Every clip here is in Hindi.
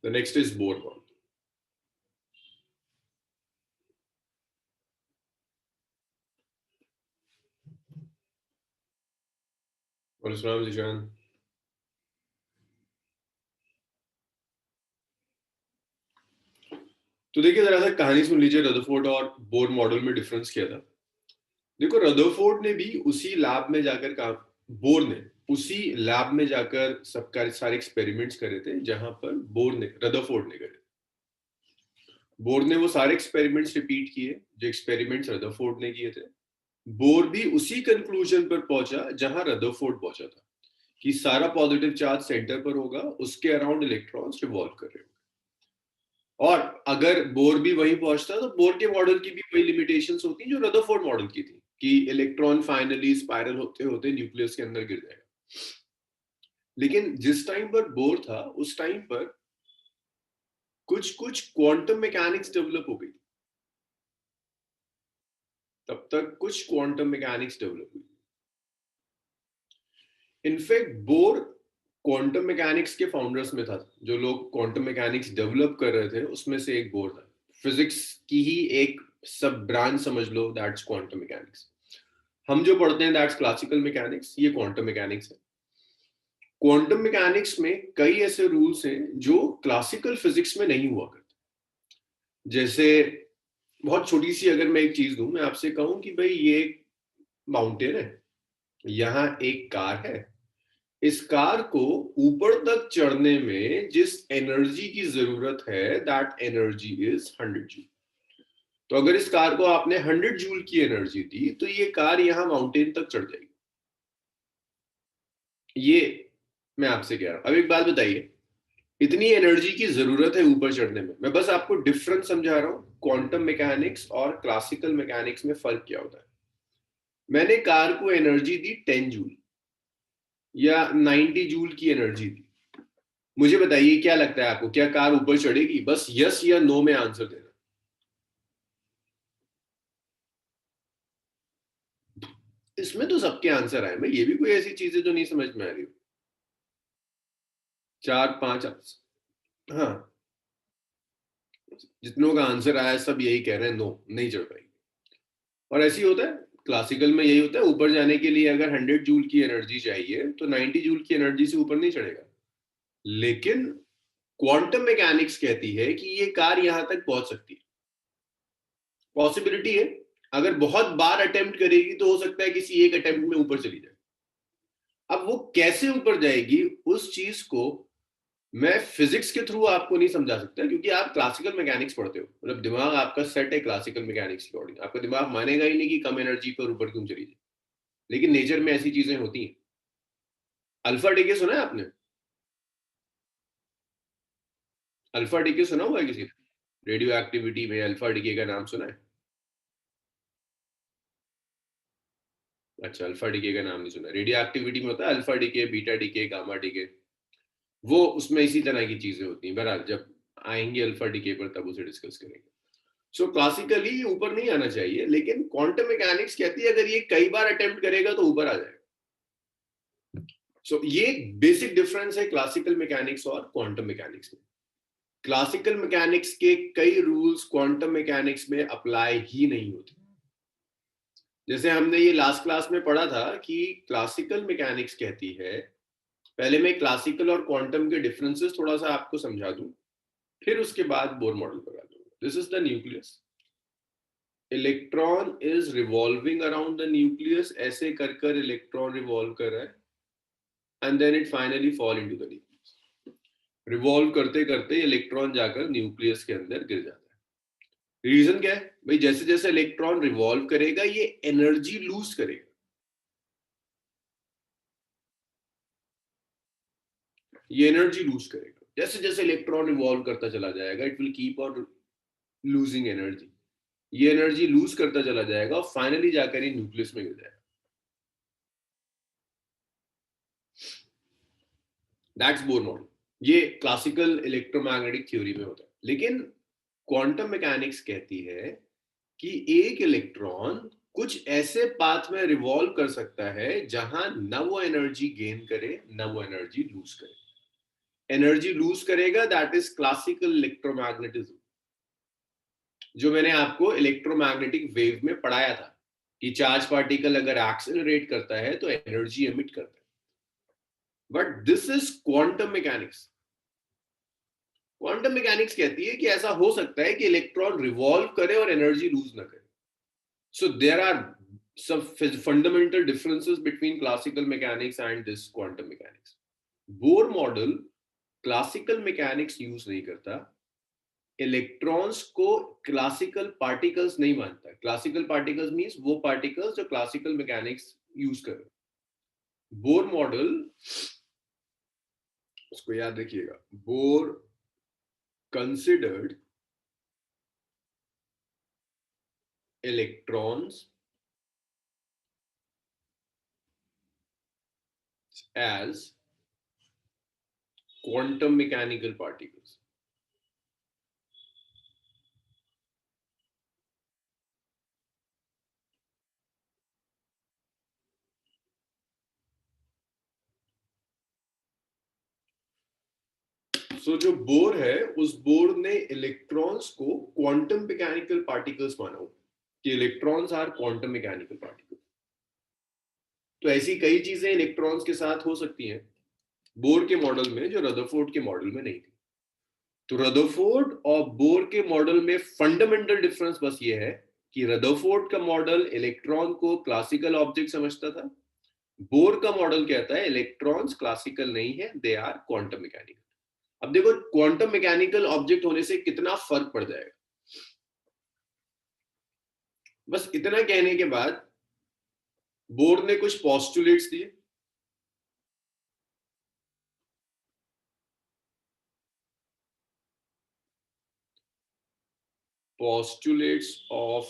The next is Bohr model. Assalamu Zishan. तो देखिए जरा सा कहानी सुन लीजिए रदरफोर्ड और बोर मॉडल में डिफरेंस क्या था। देखो रदरफोर्ड ने भी उसी लैब में जाकर काम, बोर ने उसी लैब में जाकर सबका सारे एक्सपेरिमेंट्स करे थे जहां पर रदरफोर्ड ने करे। बोर ने वो सारे एक्सपेरिमेंट्स रिपीट किए जो एक्सपेरिमेंट्स रदरफोर्ड ने किए थे। बोर भी उसी कंक्लूजन पर पहुंचा जहां रदरफोर्ड पहुंचा था कि सारा पॉजिटिव चार्ज सेंटर पर होगा, उसके अराउंड इलेक्ट्रॉन्स रिवॉल्व कर रहे होंगे। और अगर बोर भी वहीं पहुंचता तो बोर के मॉडल की भी वही लिमिटेशंस होती जो रदरफोर्ड मॉडल की थी कि इलेक्ट्रॉन फाइनली स्पाइरल होते होते न्यूक्लियस के अंदर गिर जाएगा। लेकिन जिस टाइम पर बोर था उस टाइम पर कुछ कुछ क्वांटम मैकेनिक्स डेवलप हो गई। तब तक कुछ क्वांटम मैकेनिक्स डेवलप हुई। इनफैक्ट बोर क्वांटम मैकेनिक्स के फाउंडर्स में था। जो लोग क्वांटम मैकेनिक्स डेवलप कर रहे थे उसमें से एक बोर था। फिजिक्स की ही एक सब ब्रांच समझ लो, दैट्स क्वांटम मैकेनिक्स। हम जो पढ़ते हैं दैट्स क्लासिकल मैकेनिक्स, ये क्वांटम मैकेनिक्स है। क्वांटम मैकेनिक्स में कई ऐसे रूल्स हैं जो क्लासिकल फिजिक्स में नहीं हुआ करते। जैसे बहुत छोटी सी अगर मैं एक चीज दूं, मैं आपसे कहूं कि भाई ये एक माउंटेन है, यहाँ एक कार है, इस कार को ऊपर तक चढ़ने में जिस एनर्जी की जरूरत है दैट एनर्जी इज 100 जूल। तो अगर इस कार को आपने 100 जूल की एनर्जी दी तो ये कार यहां माउंटेन तक चढ़ जाएगी। ये मैं आपसे कह रहा हूं। अब एक बात बताइए, इतनी एनर्जी की जरूरत है ऊपर चढ़ने में। मैं बस आपको डिफरेंस समझा रहा हूं, क्वांटम मैकेनिक्स और क्लासिकल मैकेनिक्स में फर्क क्या होता है। मैंने कार को एनर्जी दी 10 जूल या 90 जूल की एनर्जी दी। मुझे बताइए क्या लगता है आपको, क्या कार ऊपर चढ़ेगी? बस यस या नो में आंसर देना। इसमें तो सबके आंसर आए। मैं ये भी कोई ऐसी चीज है जो नहीं समझ में आ रही हो। 4-5 आंसर, हाँ, जितनों का आंसर आया सब यही कह रहे हैं नो, नहीं चढ़ पाएगी। और ऐसे ही होता है, क्लासिकल में यही होता है। ऊपर जाने के लिए अगर 100 जूल की एनर्जी चाहिए तो 90 जूल की एनर्जी से ऊपर नहीं चढ़ेगा। लेकिन क्वांटम मैकेनिक्स कहती है कि ये कार यहां तक पहुंच सकती है। पॉसिबिलिटी है, अगर बहुत बार अटेम्प्ट करेगी तो हो सकता है किसी एक अटेम्प्ट में ऊपर चली जाए। अब वो कैसे ऊपर जाएगी उस चीज को मैं फिजिक्स के थ्रू आपको नहीं समझा सकता, क्योंकि आप क्लासिकल मैकेनिक्स पढ़ते हो। मतलब दिमाग आपका सेट है क्लासिकल मैकेनिक्स के अकॉर्डिंग। आपका दिमाग मानेगा ही नहीं कि कम एनर्जी पर ऊपर क्यों चली जाए। लेकिन नेचर में ऐसी चीजें होती हैं। अल्फा डीके सुना है आपने? अल्फा डीके सुना हुआ है किसी ने? रेडियो एक्टिविटी में अल्फा डीके का नाम सुना है? अच्छा, अल्फा डीके का नाम नहीं सुना। रेडियो एक्टिविटी में होता है alpha decay, beta decay, gamma decay. वो उसमें इसी तरह की चीजें होती हैं। बहरहाल जब आएंगे अल्फा डीके पर तब उसे डिस्कस करेंगे। सो क्लासिकली ऊपर नहीं आना चाहिए, लेकिन क्वांटम मैकेनिक्स कहती है अगर ये कई बार अटेम्प्ट करेगा तो ऊपर आ जाएगा। सो ये बेसिक डिफरेंस है क्लासिकल मैकेनिक्स और क्वांटम मैकेनिक्स में। क्लासिकल मैकेनिक्स के कई रूल्स क्वांटम मैकेनिक्स में अप्लाई ही नहीं होते। जैसे हमने ये लास्ट क्लास में पढ़ा था कि क्लासिकल मैकेनिक्स कहती है, पहले मैं क्लासिकल और क्वांटम के डिफरेंसेस थोड़ा सा आपको समझा दूं, फिर उसके बाद बोर मॉडल पर आ दूंगा। This is the nucleus, electron is revolving around the nucleus. ऐसे कर कर इलेक्ट्रॉन रिवॉल्व कर रहा है and then it finally fall into the nucleus. Revolve करते करते इलेक्ट्रॉन जाकर न्यूक्लियस के अंदर गिर जाता है। रीजन क्या है भाई? जैसे जैसे इलेक्ट्रॉन रिवॉल्व करेगा ये एनर्जी लूज करेगा। ये एनर्जी लूज करेगा जैसे जैसे इलेक्ट्रॉन रिवॉल्व करता चला जाएगा। It will keep on losing energy. ये एनर्जी लूज करता चला जाएगा और फाइनली जाकर ये न्यूक्लियस में गिर जाएगा। That's Bohr model. ये क्लासिकल इलेक्ट्रोमैग्नेटिक थ्योरी में होता है। लेकिन क्वांटम मैकेनिक्स कहती है कि एक इलेक्ट्रॉन कुछ ऐसे पाथ में रिवॉल्व कर सकता है जहां न वो एनर्जी गेन करे न वो एनर्जी लूज करे। एनर्जी लूज करेगा, दैट इज क्लासिकल इलेक्ट्रोमैग्नेटिज्म, जो मैंने आपको इलेक्ट्रोमैग्नेटिक वेव में पढ़ाया था कि चार्ज पार्टिकल अगर एक्सेलरेट करता है तो एनर्जी एमिट करता है. But this is quantum mechanics. Quantum mechanics कहती है कि ऐसा हो सकता है कि इलेक्ट्रॉन रिवॉल्व करे और एनर्जी लूज ना करे. So there are some fundamental differences between classical mechanics and this quantum mechanics. Bohr model classical mechanics use नहीं करता, इलेक्ट्रॉन्स को क्लासिकल पार्टिकल्स नहीं मानता. क्लासिकल पार्टिकल्स मींस वो पार्टिकल्स जो क्लासिकल मैकेनिक्स यूज कर रहे. बोर मॉडल, उसको याद रखिएगा, bore considered electrons as quantum mechanical particles. So जो बोर है, उस बोर ने इलेक्ट्रॉन्स को क्वांटम मैकेनिकल पार्टिकल्स माना हो कि electrons are quantum mechanical particles. तो ऐसी कई चीजें इलेक्ट्रॉन्स के साथ हो सकती हैं बोर के मॉडल में जो रदरफोर्ड के मॉडल में नहीं थी. तो रदरफोर्ड और बोर के मॉडल में फंडामेंटल डिफरेंस बस ये है कि रदरफोर्ड का मॉडल इलेक्ट्रॉन को क्लासिकल ऑब्जेक्ट समझता था, बोर का मॉडल कहता है इलेक्ट्रॉन्स क्लासिकल नहीं है, दे आर क्वांटम मैकेनिकल. अब देखो क्वांटम मैकेनिकल ऑब्जेक्ट होने से कितना फर्क पड़ जाएगा. बस इतना कहने के बाद बोर ने कुछ पोस्टुलेट्स दिए. postulates of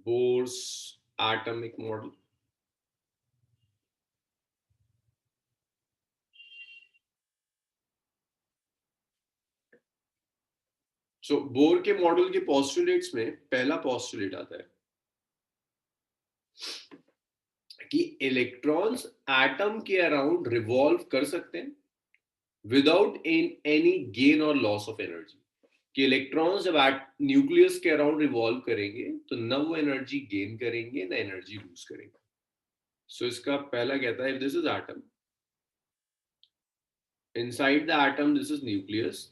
Bohr's atomic model. So bore के मॉडल के पोस्टुलेट्स में पहला पोस्टुलेट आता है कि इलेक्ट्रॉन्स एटम के अराउंड रिवॉल्व कर सकते हैं विदाउट एनी गेन और लॉस ऑफ एनर्जी. कि इलेक्ट्रॉन्स जब न्यूक्लियस के अराउंड रिवॉल्व करेंगे तो न वो एनर्जी गेन करेंगे न एनर्जी लूज करेंगे. सो इसका पहला कहता है, if this is atom, inside the atom this is nucleus,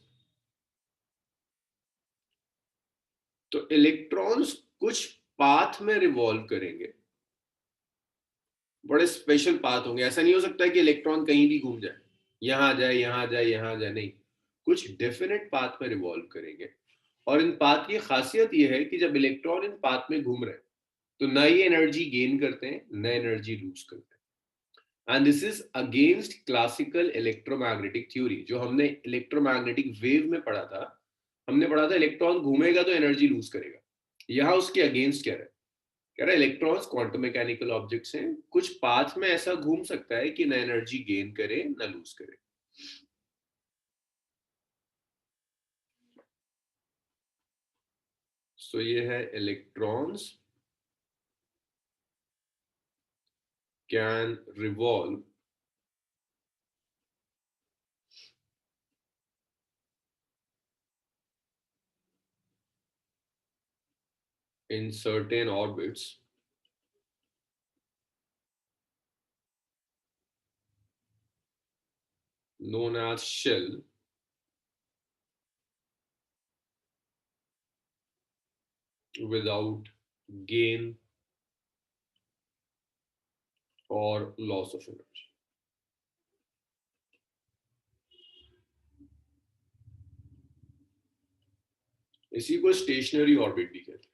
तो इलेक्ट्रॉन्स कुछ पाथ में रिवॉल्व करेंगे, बड़े स्पेशल पाथ होंगे. ऐसा नहीं हो सकता कि इलेक्ट्रॉन कहीं भी घूम जाए, यहां जाए यहां जाए यहां जाए, नहीं, कुछ डेफिनेट पाथ में रिवॉल्व करेंगे. और इन पाथ की खासियत यह है कि जब इलेक्ट्रॉन इन पाथ में घूम रहे हैं तो न ये एनर्जी गेन करते हैं न एनर्जी लूज करते हैं. And this is against classical electromagnetic theory. जो हमने इलेक्ट्रोमैग्नेटिक वेव में पढ़ा था, हमने पढ़ा था इलेक्ट्रॉन घूमेगा तो एनर्जी लूज करेगा. यहां उसके अगेंस्ट कह रहा है इलेक्ट्रॉन्स क्वांटम मैकेनिकल ऑब्जेक्ट्स हैं, कुछ पाथ में ऐसा घूम सकता है कि न एनर्जी गेन करे न लूज करे. सो ये है electrons can revolve in certain orbits known as shell without gain or loss of energy. इसी को स्टेशनरी ऑर्बिट भी कहते हैं.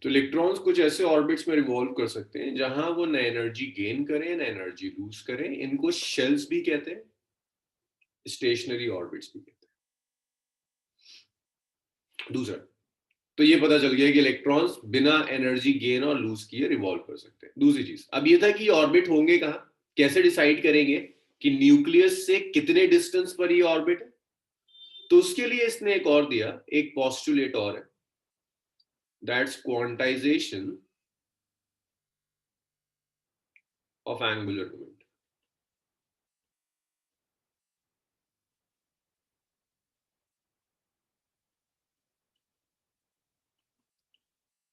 तो इलेक्ट्रॉन्स कुछ ऐसे ऑर्बिट्स में रिवॉल्व कर सकते हैं जहां वो न एनर्जी गेन करें न एनर्जी लूज करें. इनको शेल्स भी कहते हैं, स्टेशनरी ऑर्बिट्स भी कहते हैं. दूसरा, तो ये पता चल गया कि इलेक्ट्रॉन्स बिना एनर्जी गेन और लूज किए रिवॉल्व कर सकते हैं. दूसरी चीज अब ये था कि ऑर्बिट होंगे कहां. कैसे डिसाइड करेंगे कि न्यूक्लियस से कितने डिस्टेंस पर ये ऑर्बिट है? तो उसके लिए इसने एक और दिया, एक पोस्टुलेट और है, that's quantization of angular momentum.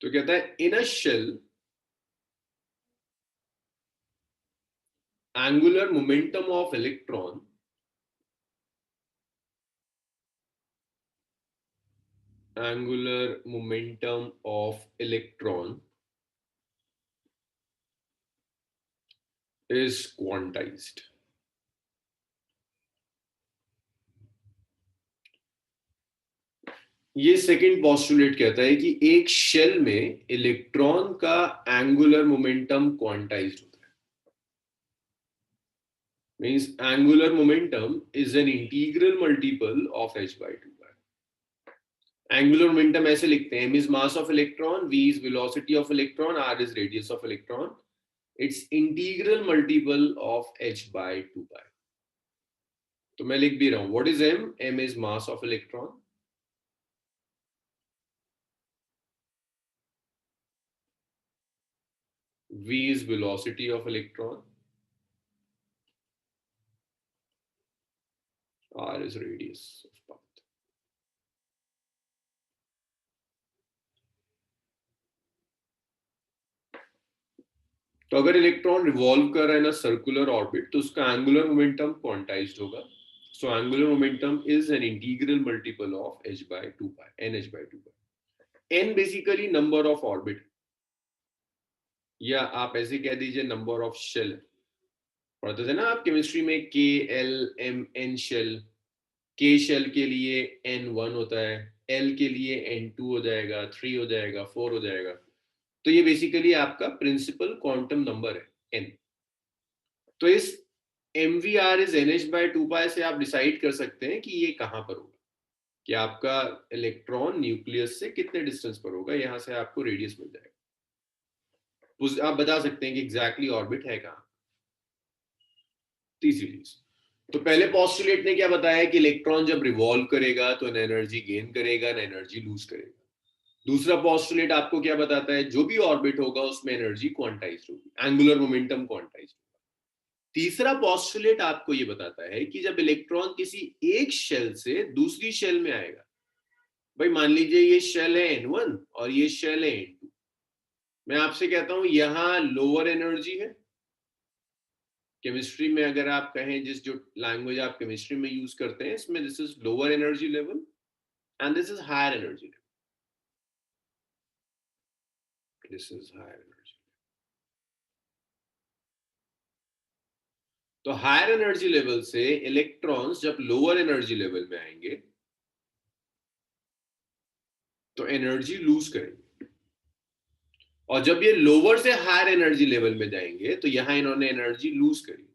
तो कहता है in a shell angular momentum of electron is quantized. ये सेकंड पॉस्टुलेट कहता है कि एक शेल में इलेक्ट्रॉन का एंगुलर मोमेंटम क्वांटाइज्ड होता है। Means angular momentum is an integral multiple of h by 2 angular momentum ऐसे लिखते हैं, m is mass of electron, v is velocity of electron, r is radius of electron, it's integral multiple of h by 2 pi। तो मैं लिख भी रहा हूं, what is m? m is mass of electron, v is velocity of electron, r is radius of path। तो अगर इलेक्ट्रॉन रिवॉल्व कर रहा है ना सर्कुलर ऑर्बिट, तो उसका एंगुलर मोमेंटम क्वांटाइज्ड होगा। So angular momentum is an integral multiple of h by 2 pi, nh by 2 pi। n basically number of orbit, या आप ऐसे कह दीजिए नंबर ऑफ शेल। पढ़ते थे ना आप केमिस्ट्री में, के एल एम एन शेल। के शेल के लिए n1 होता है, एल के लिए n2 हो जाएगा, 3 हो जाएगा, 4 हो जाएगा। तो ये बेसिकली आपका प्रिंसिपल क्वांटम नंबर है n। तो इस mvr is nh by 2 pi से आप डिसाइड कर सकते हैं कि ये कहां पर होगा, कि आपका इलेक्ट्रॉन न्यूक्लियस से कितने डिस्टेंस पर होगा। यहां से आपको रेडियस मिल जाएगा, आप बता सकते हैं कि एग्जैक्टली ऑर्बिट है कहां। तीसरी चीज, तो पहले पोस्टुलेट ने क्या बताया कि इलेक्ट्रॉन जब रिवॉल्व करेगा तो न एनर्जी गेन करेगा, न एनर्जी लूज करेगा। दूसरा पोस्टुलेट आपको क्या बताता है, जो भी ऑर्बिट होगा उसमें एनर्जी क्वांटाइज्ड होगी, एंगुलर मोमेंटम क्वांटाइज्ड। तीसरा पोस्टुलेट आपको ये बताता है कि जब इलेक्ट्रॉन किसी एक शेल से दूसरी शेल में आएगा, भाई मान लीजिए ये शेल है n1 और ये शेल है n2, मैं आपसे कहता हूं यहां लोअर एनर्जी है। केमिस्ट्री में अगर आप कहें, जिस जो लैंग्वेज आप केमिस्ट्री में यूज करते हैं, इसमें this is lower energy level and this is higher energy level, this is higher energy. तो हायर एनर्जी लेवल से इलेक्ट्रॉन्स जब लोअर एनर्जी लेवल में आएंगे तो एनर्जी लूज करेंगे, और जब ये लोअर से हायर एनर्जी लेवल में जाएंगे तो यहां इन्होंने एनर्जी लूज करी,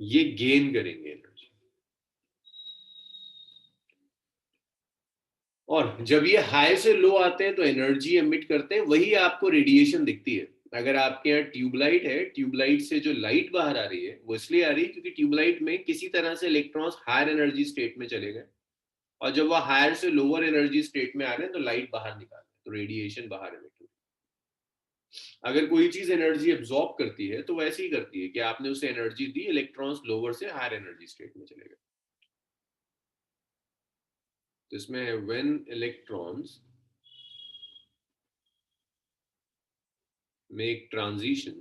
ये गेन करेंगे एनर्जी। और जब ये हाई से लो आते हैं तो एनर्जी एमिट करते हैं, वही आपको रेडिएशन दिखती है। अगर आपके यहाँ ट्यूबलाइट है, ट्यूबलाइट से जो लाइट बाहर आ रही है वो इसलिए आ रही है क्योंकि ट्यूबलाइट में किसी तरह से इलेक्ट्रॉन्स हायर एनर्जी स्टेट में चले गए, और जब वो हायर से लोअर एनर्जी स्टेट में आ रहे हैं तो लाइट बाहर निकाल रहे हैं, तो रेडिएशन बाहर एमिट हो रही है। अगर कोई चीज एनर्जी एब्जॉर्ब करती है तो वैसे ही करती है कि आपने उसे एनर्जी दी, इलेक्ट्रॉन्स लोअर से हायर एनर्जी स्टेट में चले गए। तो इसमें है when electrons make transition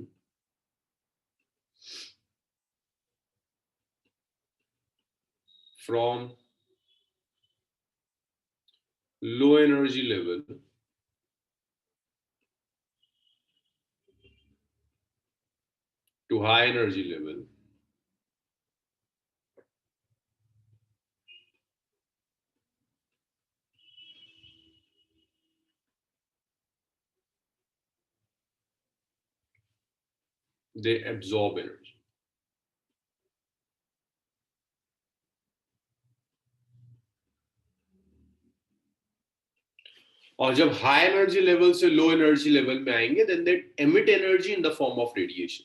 from low energy level to high energy level, they absorb energy। और जब हाई एनर्जी लेवल से लो एनर्जी लेवल में आएंगे then they emit energy in the form of radiation.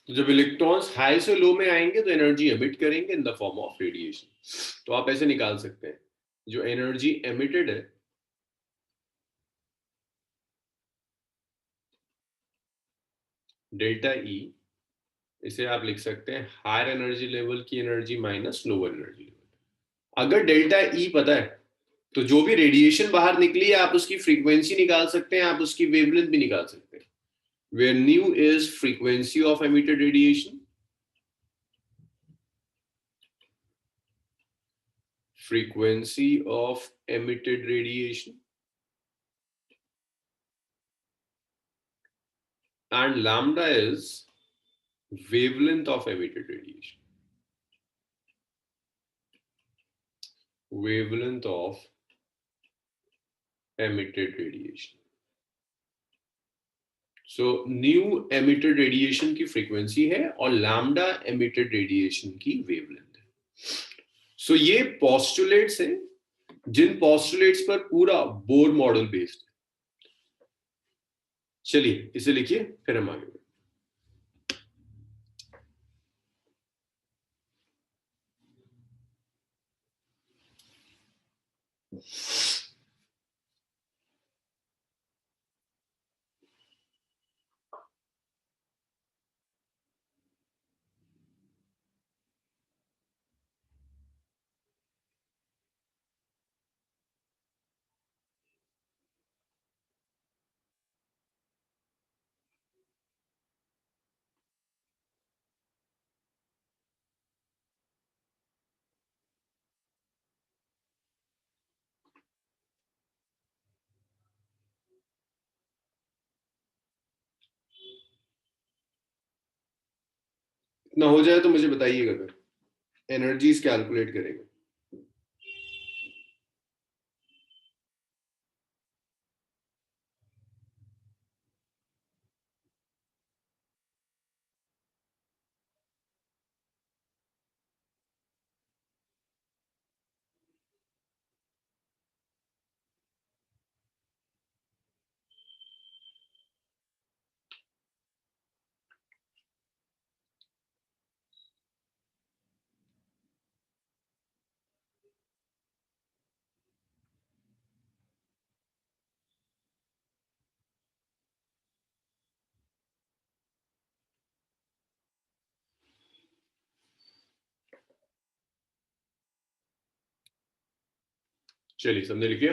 तो जब इलेक्ट्रॉन्स हाई से लो में आएंगे तो एनर्जी एमिट करेंगे इन द फॉर्म ऑफ रेडिएशन. तो आप ऐसे निकाल सकते हैं जो एनर्जी एमिटेड है डेल्टा ई, इसे आप लिख सकते हैं हायर एनर्जी लेवल की energy minus lower energy level. अगर डेल्टा ई पता है तो जो भी रेडिएशन बाहर निकली है आप उसकी फ्रीक्वेंसी निकाल सकते हैं, आप उसकी वेवलेंथ भी निकाल सकते हैं. Where nu is frequency of emitted radiation, frequency of emitted radiation, and lambda is wavelength of emitted radiation. Wavelength of emitted radiation. So new emitted radiation की frequency है और lambda emitted radiation की wavelength है. So ये postulates हैं जिन postulates पर पूरा बोर मॉडल बेस्ड है. चलिए इसे लिखिए फिर हम आगे बढ़ें. इतना हो जाए तो मुझे बताइएगा, फिर एनर्जीज कैलकुलेट करेंगे. चलिए सबने लिख लिया.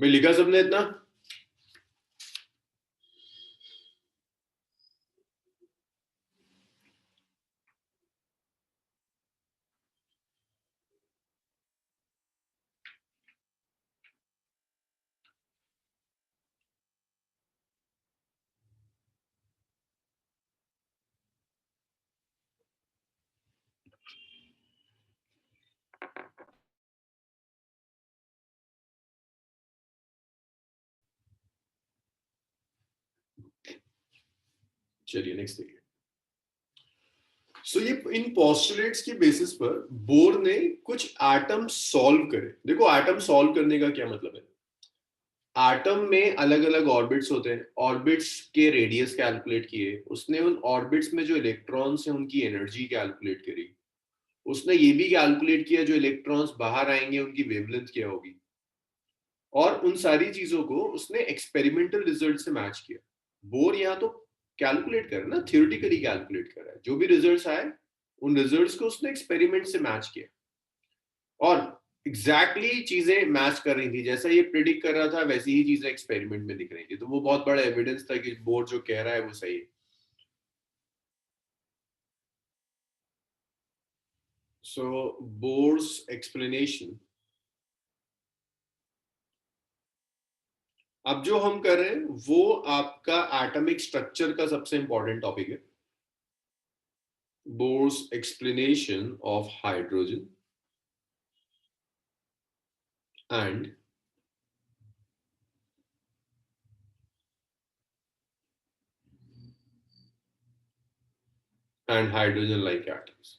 मैं लिखा सबने इतना? चलिए नेक्स्ट देखिए। सो ये इन पोस्टुलेट्स के बेसिस पर बोर ने कुछ एटम सॉल्व करे। देखो एटम सॉल्व करने का क्या मतलब है। एटम में अलग अलग ऑर्बिट्स होते हैं, ऑर्बिट्स के रेडियस कैलकुलेट किए उसने, उन ऑर्बिट्स में जो इलेक्ट्रॉन्स हैं उनकी एनर्जी कैलकुलेट करी, उसने ये भी कैलकुलेट किया जो इलेक्ट्रॉन्स बाहर आएंगे उनकी वेवलेंथ क्या होगी, और उन सारी चीजों को उसने एक्सपेरिमेंटल रिजल्ट से मैच किया। बोर यहाँ तो कैलकुलेट कर रहा है ना, थियोरिटिकली कैलकुलेट कर रहा है, जो भी रिजल्ट्स आए उन रिजल्ट्स को उसने एक्सपेरिमेंट से मैच किया, और एग्जैक्टली exactly चीजें मैच कर रही थी, जैसा ये प्रिडिक्ट कर रहा था वैसी ही चीजें एक्सपेरिमेंट में दिख रही थी। तो वो बहुत बड़ा एविडेंस था कि बोर जो कह रहा है वो सही है। सो बोर्स एक्सप्लेनेशन, अब जो हम कर रहे हैं वो आपका एटॉमिक स्ट्रक्चर का सबसे इंपॉर्टेंट टॉपिक है। Bohr's explanation of hydrogen and hydrogen like atoms.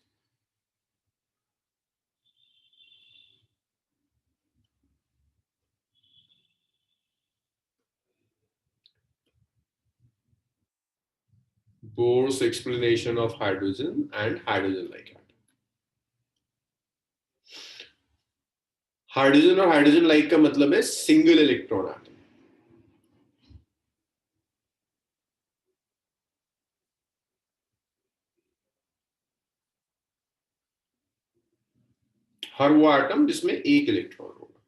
Bohr's explanation of hydrogen and hydrogen like atom. Hydrogen और हाइड्रोजन लाइक का मतलब है सिंगल इलेक्ट्रॉन एटम। हर वो एटम जिसमें एक इलेक्ट्रॉन होगा।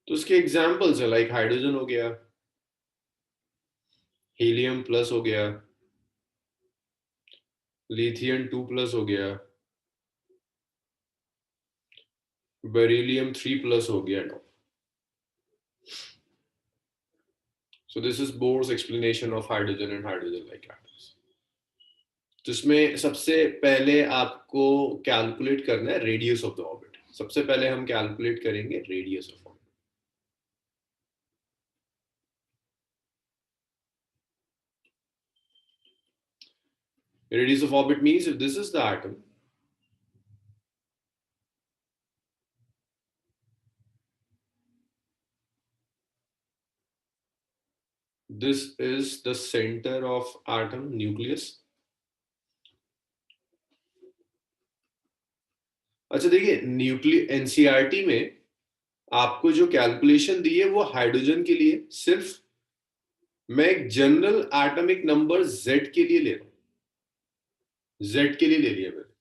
तो उसके एग्जांपल्स है, लाइक हाइड्रोजन हो गया, हीलियम प्लस हो गया, लिथियम 2+ हो गया, बेरिलियम 3+ हो गया। So this is Bohr's explanation of hydrogen and hydrogen-like atoms. जिसमें सबसे पहले आपको कैलकुलेट करना है रेडियस ऑफ द ऑर्बिट। सबसे पहले हम कैलकुलेट करेंगे radius of orbit. Radius of orbit means if this is the atom, this is the center of atom nucleus. अच्छा देखिए, न्यूक्लियर एनसीईआरटी में आपको जो कैलकुलेशन दी है वो हाइड्रोजन के लिए सिर्फ मैं एक जनरल एटॉमिक नंबर Z के लिए ले रहा हूं, Z के लिए ले लिया मैंने।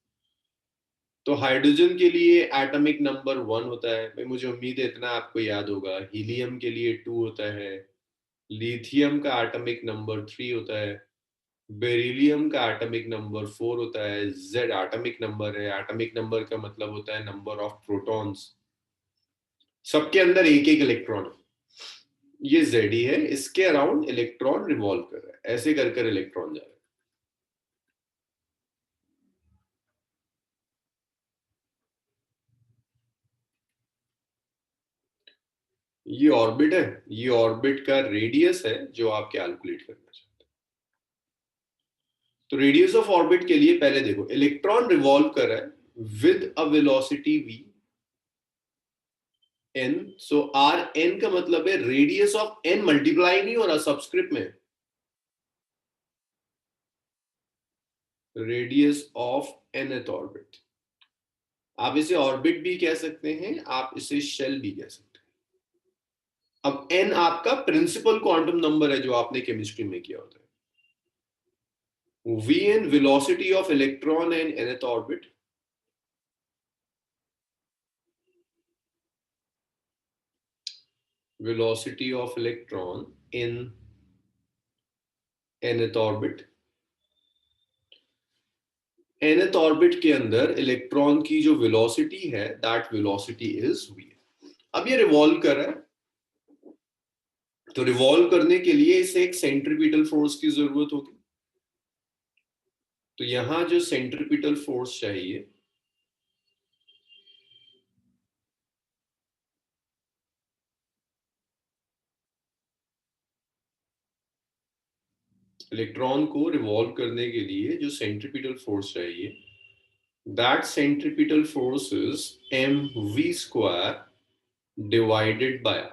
तो हाइड्रोजन के लिए एटॉमिक नंबर 1 होता है भाई, मुझे उम्मीद है इतना आपको याद होगा। हीलियम के लिए 2 होता है, लिथियम का एटॉमिक नंबर 3 होता है, बेरिलियम का एटॉमिक नंबर 4 होता है, Z एटॉमिक नंबर है। एटॉमिक नंबर का मतलब होता है नंबर ऑफ प्रोटॉन्स, सबके अंदर एक एक इलेक्ट्रॉन है। ये Z ही है, इसके अराउंड इलेक्ट्रॉन रिवॉल्व कर रहा है, ऐसे कर कर इलेक्ट्रॉन जा रहा है। ये ऑर्बिट है, ये ऑर्बिट का रेडियस है जो आप कैलकुलेट करना चाहते हैं। तो रेडियस ऑफ ऑर्बिट के लिए पहले देखो, इलेक्ट्रॉन रिवॉल्व कर रहा है with a velocity v n। So r n का मतलब है रेडियस ऑफ n मल्टीप्लाई नहीं हो रहा सबस्क्रिप्ट में, रेडियस ऑफ nth ऑर्बिट। आप इसे ऑर्बिट भी कह सकते हैं, आप इसे शेल भी कह सकते हैं। अब n आपका प्रिंसिपल क्वांटम नंबर है जो आपने केमिस्ट्री में किया होता है। vn velocity of electron and nth orbit, velocity of electron in nth orbit. nth orbit के अंदर इलेक्ट्रॉन की जो वेलोसिटी है दैट वेलोसिटी इज v. अब ये रिवॉल्व कर रहा है, तो रिवॉल्व करने के लिए इसे एक सेंट्रीपिटल फोर्स की जरूरत होगी. तो यहां जो सेंट्रीपिटल फोर्स चाहिए इलेक्ट्रॉन को रिवॉल्व करने के लिए जो सेंट्रीपिटल फोर्स चाहिए that centripetal force is mv square divided bye r.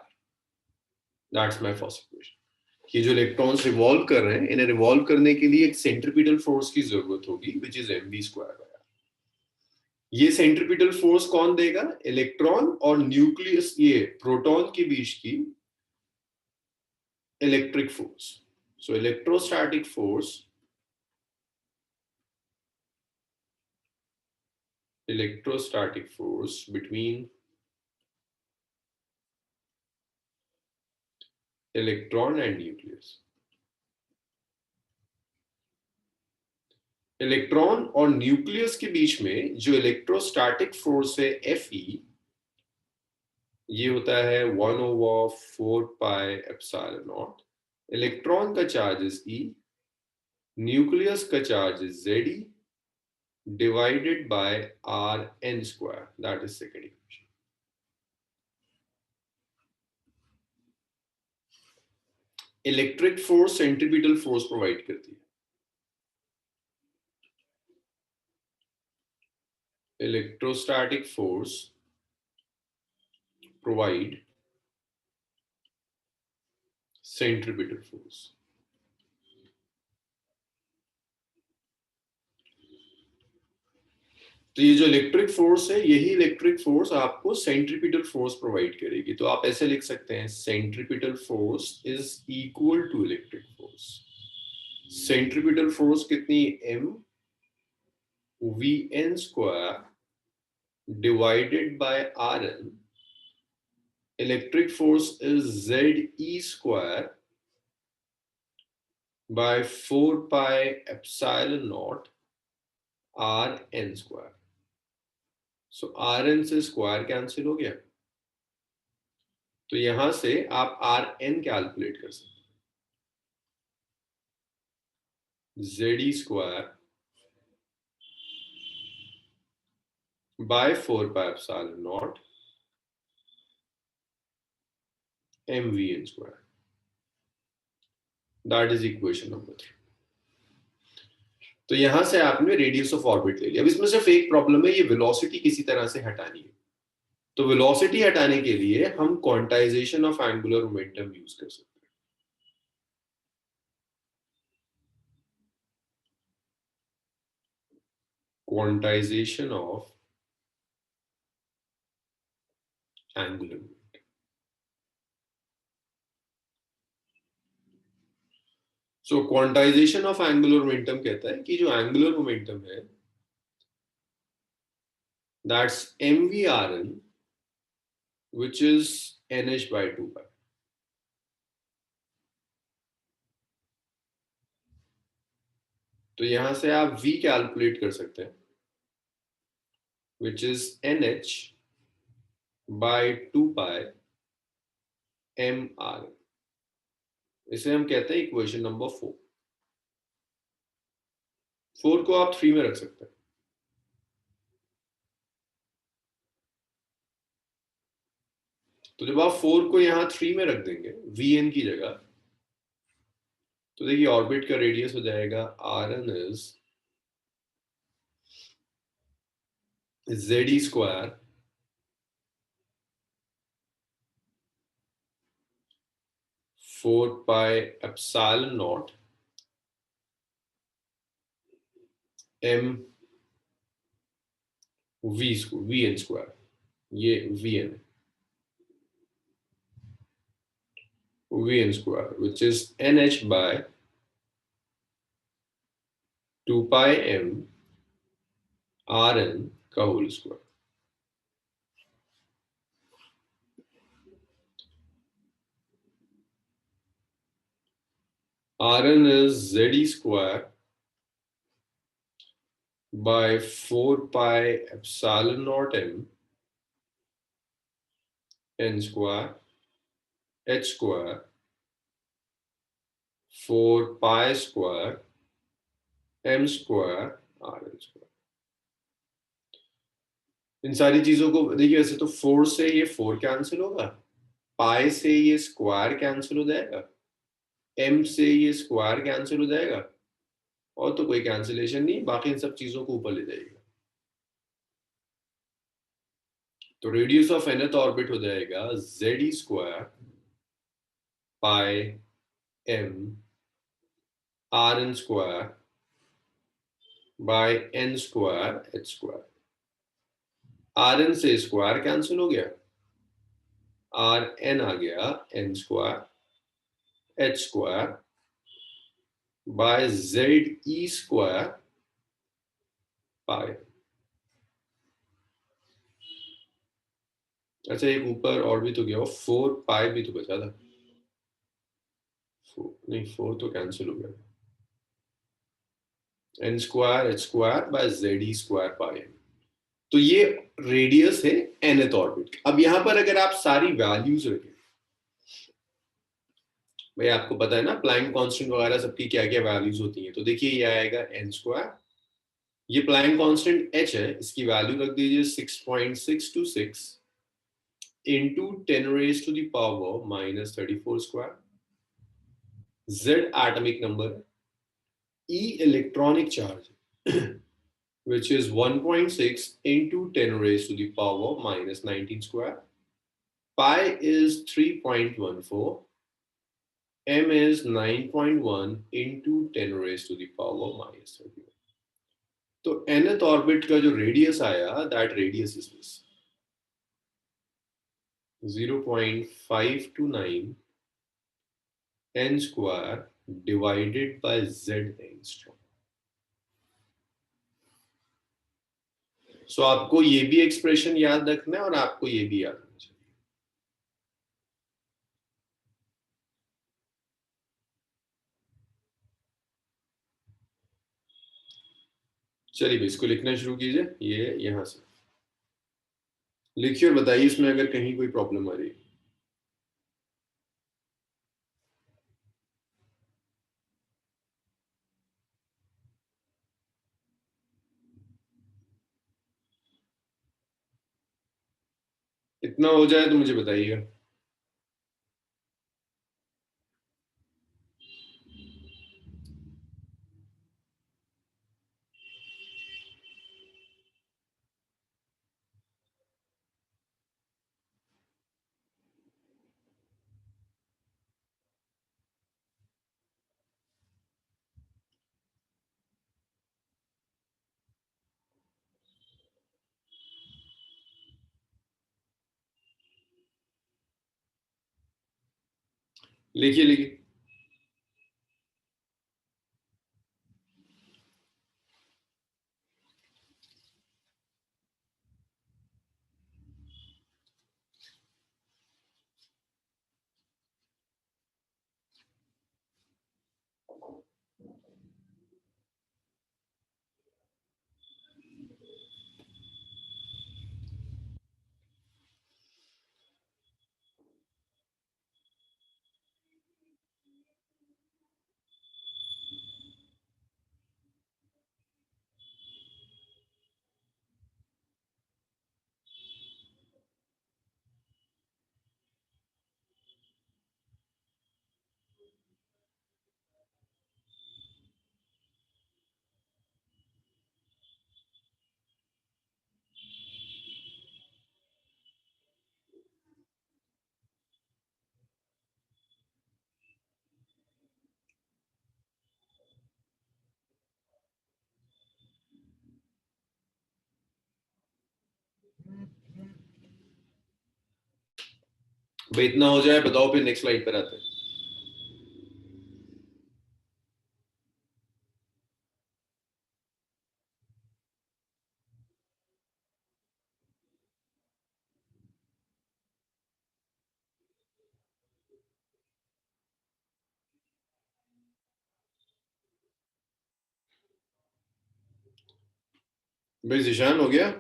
That's my first equation. ये जो इलेक्ट्रॉन्स रिवॉल्व कर रहे हैं इन्हें रिवॉल्व करने के लिए एक सेंट्रीपिटल फोर्स की जरूरत होगी which is mv square by r. ये सेंट्रीपिटल फोर्स कौन देगा? इलेक्ट्रॉन और न्यूक्लियस, ये प्रोटॉन के बीच की electric force. So electrostatic force between electron and nucleus. Electron और न्यूक्लियस के बीच में जो इलेक्ट्रोस्टैटिक फोर्स है Fe, ये होता है 1/4πε0. इलेक्ट्रॉन का चार्ज इज E, न्यूक्लियस का charge is Ze divided by Rn square. That is second equation. Electric force centripetal force provide करती है. Electrostatic force provide centripetal force. तो ये जो इलेक्ट्रिक फोर्स है यही इलेक्ट्रिक फोर्स आपको सेंट्रीपिटल फोर्स प्रोवाइड करेगी. तो आप ऐसे लिख सकते हैं centripetal force is equal to electric force. Centripetal force कितनी? m vn square divided by rn. Electric force is ze square by 4πε0 Rn square. So Rn से स्क्वायर कैंसिल हो गया, तो यहां से आप Rn कैलकुलेट कर सकते हैं. Ze square by 4πε0 mvn square. That is equation number 3. तो यहां से आपने रेडियस ऑफ ऑर्बिट ले लिया. अब इसमें सिर्फ एक प्रॉब्लम है, ये वेलोसिटी किसी तरह से हटानी है. तो वेलोसिटी हटाने के लिए हम quantization of angular momentum use कर सकते हैं. Quantization of angular momentum. So quantization of angular momentum कहता है कि जो एंगुलर मोमेंटम है that's mvrn which is nh by 2 pi. तो यहां से आप v कैलकुलेट कर सकते हैं which is nh by 2 pi mr. इसे हम कहते हैं इक्वेशन नंबर 4. 4 को आप 3 में रख सकते हैं. तो जब आप 4 को यहां 3 में रख देंगे vn की जगह, तो देखिए ऑर्बिट का रेडियस हो जाएगा rn is ze square four pi epsilon not m vn square. ये vn है, vn square which is nh by 2 pi m rn का whole square. Rn is Ze square by 4 pi epsilon naught m n square h square 4 pi square m square Rn square। इन सारी चीजों को देखिए, वैसे तो 4 से ये 4 कैंसिल होगा, पाई से ये स्क्वायर कैंसिल हो जाएगा, m से ये स्क्वायर कैंसिल हो जाएगा, और तो कोई कैंसिलेशन नहीं, बाकी इन सब चीजों को ऊपर ले जाएगा। तो रेडियस ऑफ nth ऑर्बिट हो जाएगा Ze square pi m Rn square by n square h square. Rn से स्क्वायर कैंसिल हो गया, Rn आ गया n square h square by Ze square pi. अच्छा, एक ऊपर और भी तो गया, 4 पाई भी तो बचा था। नहीं, 4 तो कैंसिल हो गया, n square h square by Ze square pi. तो ये रेडियस है nth ऑर्बिट। अब यहां पर अगर आप सारी वैल्यूज रखें, भाई आपको पता है ना प्लैंक कांस्टेंट वगैरह सबकी क्या क्या वैल्यूज होती हैं, तो देखिए ये आएगा n स्क्वायर, ये प्लैंक कांस्टेंट h है, इसकी वैल्यू रख दीजिए 6.626 into 10 raised to the power minus 34 square। z atomic number, e electronic charge which is 1.6 into 10 raised to the power minus 19 square, pi is 3.14, m is 9.1 into 10 raised to the power minus 31। तो nth ऑर्बिट का जो रेडियस आया, that radius is this 0.529 n square divided by z angstrom। सो आपको ये भी एक्सप्रेशन याद रखना है और आपको ये भी याद रखना चाहिए। चलिए इसको लिखना शुरू कीजिए, ये यहां से लिखिए और बताइए इसमें अगर कहीं कोई प्रॉब्लम आ रही है। इतना हो जाए तो मुझे बताइएगा। लिखिए लिखिए। भाई इतना हो जाए बताओ, फिर नेक्स्ट स्लाइड पर आते हैं। भाई जिशान हो गया?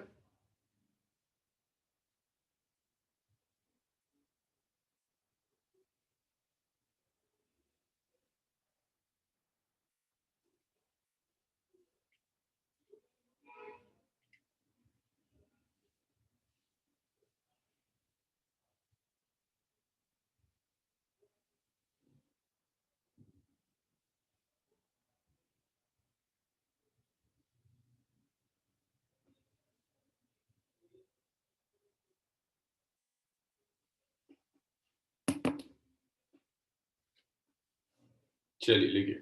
चलिए लिखिए।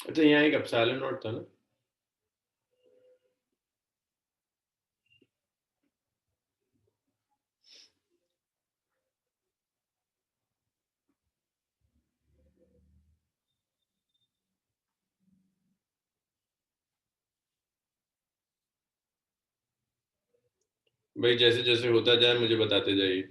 अच्छा, यहाँ एक एप्सिलॉन नॉट था ना? भाई जैसे जैसे होता जाए मुझे बताते जाइए।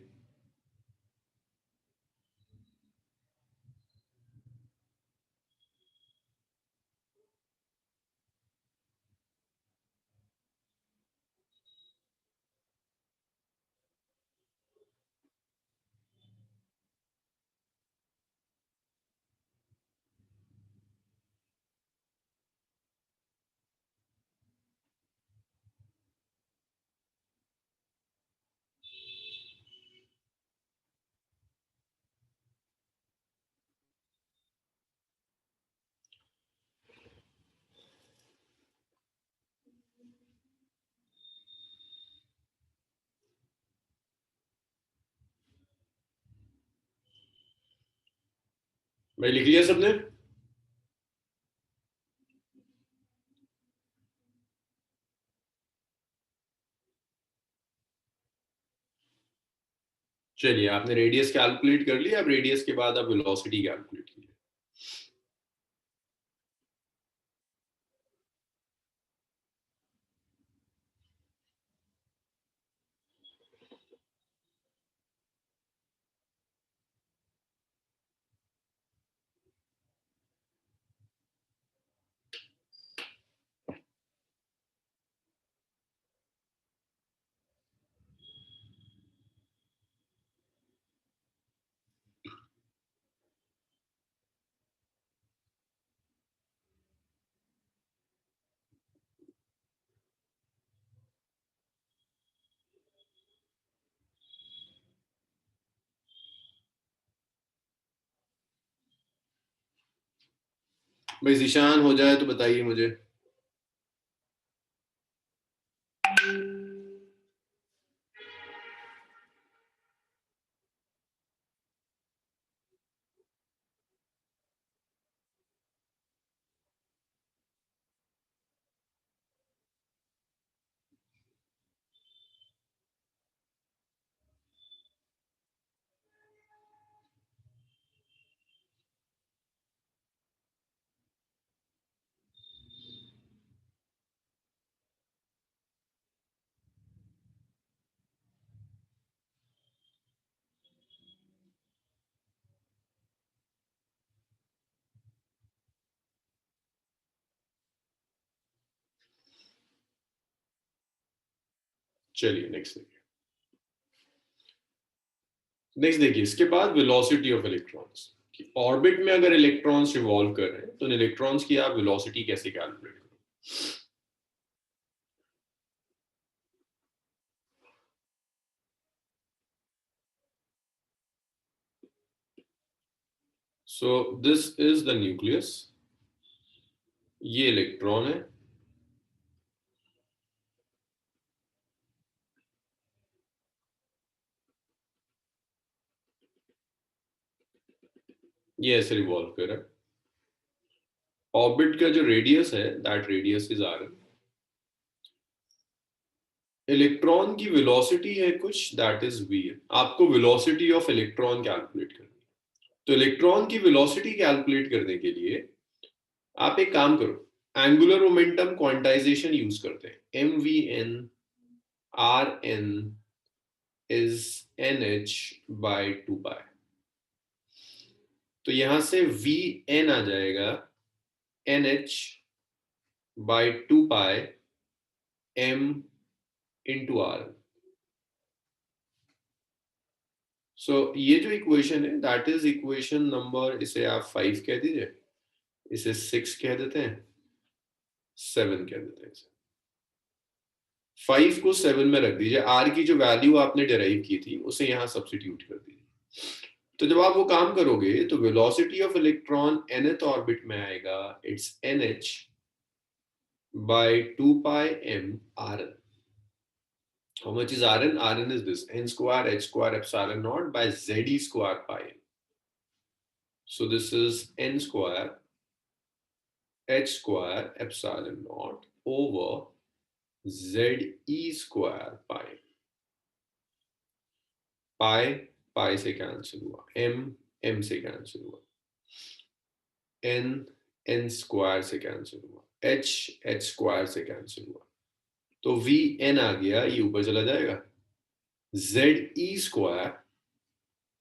भाई लिख लिया सबने? चलिए, आपने रेडियस कैलकुलेट कर लिया, अब रेडियस के बाद आप वेलोसिटी कैलकुलेट कीजिए। भाई जिशान हो जाए तो बताइए मुझे। चलिए नेक्स्ट देखिए। नेक्स्ट देखिए, इसके बाद वेलोसिटी ऑफ इलेक्ट्रॉन्स। ऑर्बिट में अगर इलेक्ट्रॉन्स रिवॉल्व कर रहे हैं तो इलेक्ट्रॉन्स की आप वेलोसिटी कैसे कैलकुलेट करोगे? सो दिस इज द न्यूक्लियस, ये इलेक्ट्रॉन है, ये ऐसे रिवॉल्व कर रहा है। ऑर्बिट का जो रेडियस है, that radius is r. Electron की वेलोसिटी है कुछ, दैट इज वी। आपको वेलोसिटी ऑफ इलेक्ट्रॉन कैलकुलेट करनी है। तो इलेक्ट्रॉन की वेलोसिटी कैलकुलेट करने के लिए आप एक काम करो, एंगुलर मोमेंटम क्वांटाइजेशन यूज करते हैं, MVN/RN इज NH/2π। तो यहां से VN आ जाएगा NH/2π M into R। सो ये जो इक्वेशन है दैट इज इक्वेशन नंबर, इसे आप 5 कह दीजिए, इसे 6 कह देते हैं, 7 कह देते हैं। इसे 5 को 7 में रख दीजिए, आर की जो वैल्यू आपने डिराइव की थी उसे यहां सब्स्टिट्यूट कर दीजिए। तो जब आप वो काम करोगे तो velocity of electron nth orbit में आएगा, it's NH/2πm Rn। How much is Rn? Rn is this, n square h square epsilon naught by Ze square pi n. So this is n square h square epsilon naught over Ze square pi। पाई पाई से कैंसिल हुआ, m से कैंसिल हुआ, n स्क्वायर से कैंसिल हुआ, h स्क्वायर से कैंसिल हुआ, तो Vn आ गया, ये ऊपर चला जाएगा, Ze square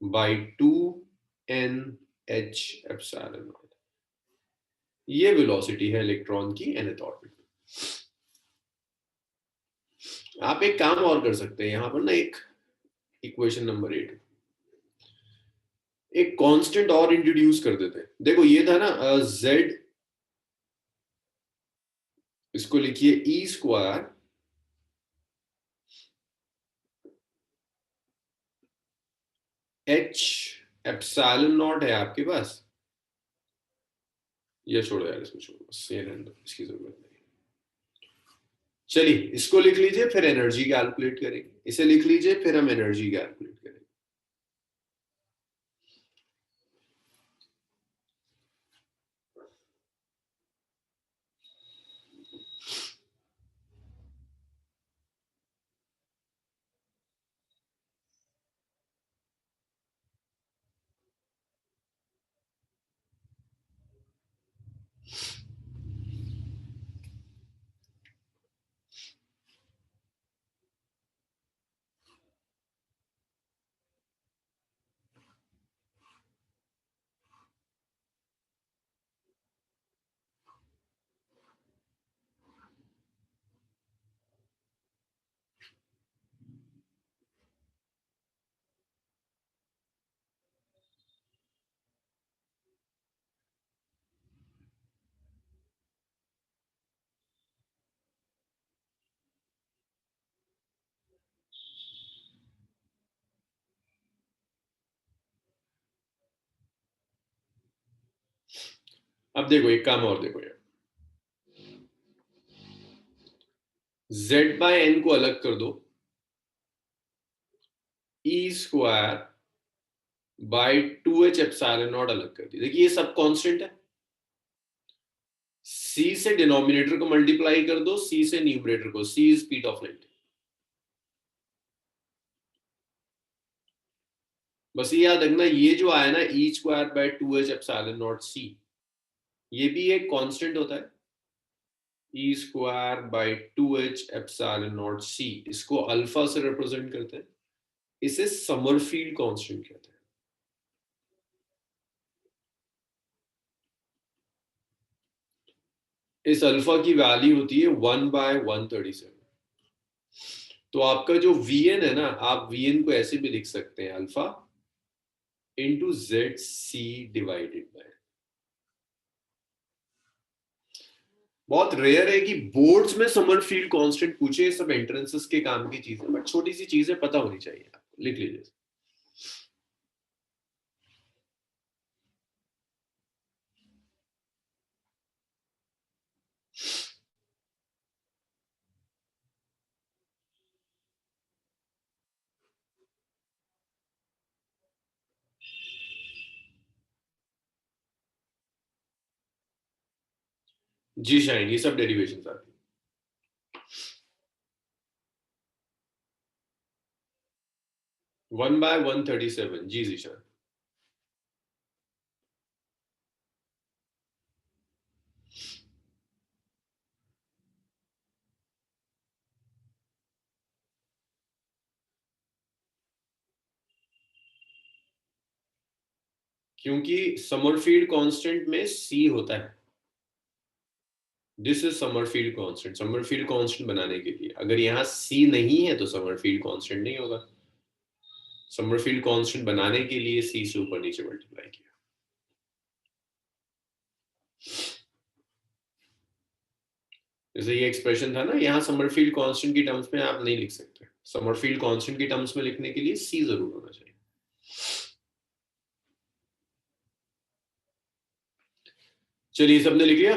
by 2NH epsilon not. ये वेलोसिटी है इलेक्ट्रॉन की nth ऑर्बिट में। आप एक काम और कर सकते हैं यहां पर ना, एक इक्वेशन नंबर 8 एक कांस्टेंट और इंट्रोड्यूस कर देते हैं। देखो ये था ना z, इसको लिखिए E square H epsilon not है आपके पास, ये छोड़ो यार, इसको छोड़ो, बस ये रहने दो, इसकी जरूरत नहीं। चलिए इसको लिख लीजिए, फिर एनर्जी कैलकुलेट करेंगे, इसे लिख लीजिए फिर हम एनर्जी कैलकुलेट करेंगे। अब देखो एक काम और देखो यार, z बाय n को अलग कर दो, E square by 2h epsilon not अलग कर दी। देखिए ये सब कांस्टेंट है, c से डिनोमिनेटर को मल्टीप्लाई कर दो, c से न्यूमरेटर को, c is speed of light. बस ये याद रखना, ये जो आया ना E square by 2h epsilon not c, ये भी एक कांस्टेंट होता है, E square by 2h epsilon not c, इसको अल्फा से रिप्रेजेंट करते हैं, इसे समरफील्ड कांस्टेंट कहते हैं। इस अल्फा की वैल्यू होती है 1/137। तो आपका जो Vn है ना, आप Vn को ऐसे भी लिख सकते हैं, alpha into ZC divided by. बहुत रेयर है कि बोर्ड्स में समर फील्ड कांस्टेंट पूछे, सब एंट्रेंसेस के काम की चीज है, बट छोटी सी चीजें पता होनी चाहिए, आपको लिख लीजिए। जी शाइन, ये सब डेरिवेशन आती है। 1/137, जी जी शाइन। क्योंकि समरफील्ड कांस्टेंट में c होता है। This is Sommerfeld constant. Sommerfeld constant बनाने के लिए अगर यहाँ c नहीं है तो समरफील्ड कांस्टेंट नहीं होगा। समरफील्ड कांस्टेंट बनाने के लिए c से ऊपर नीचे मल्टीप्लाई किया। जैसे ये एक्सप्रेशन था ना, यहाँ समरफील्ड कांस्टेंट की टर्म्स में आप नहीं लिख सकते। समरफील्ड कांस्टेंट की टर्म्स में लिखने के लिए c जरूर होना चाहिए। चलिए सबने लिख लिया।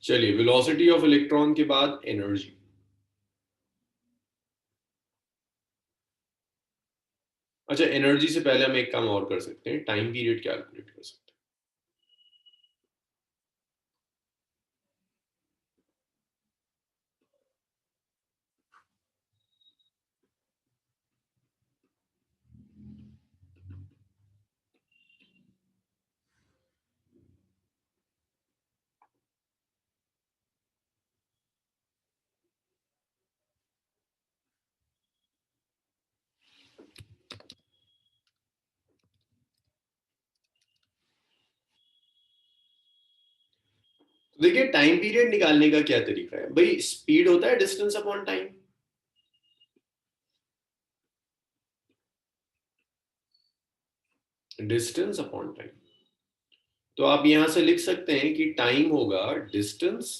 चलिए वेलोसिटी ऑफ इलेक्ट्रॉन के बाद एनर्जी। अच्छा, एनर्जी से पहले हम एक काम और कर सकते हैं, टाइम पीरियड कैलकुलेट कर सकते हैं। देखिए टाइम पीरियड निकालने का क्या तरीका है भाई, स्पीड होता है distance upon time. Distance upon time. तो आप यहां से लिख सकते हैं कि टाइम होगा डिस्टेंस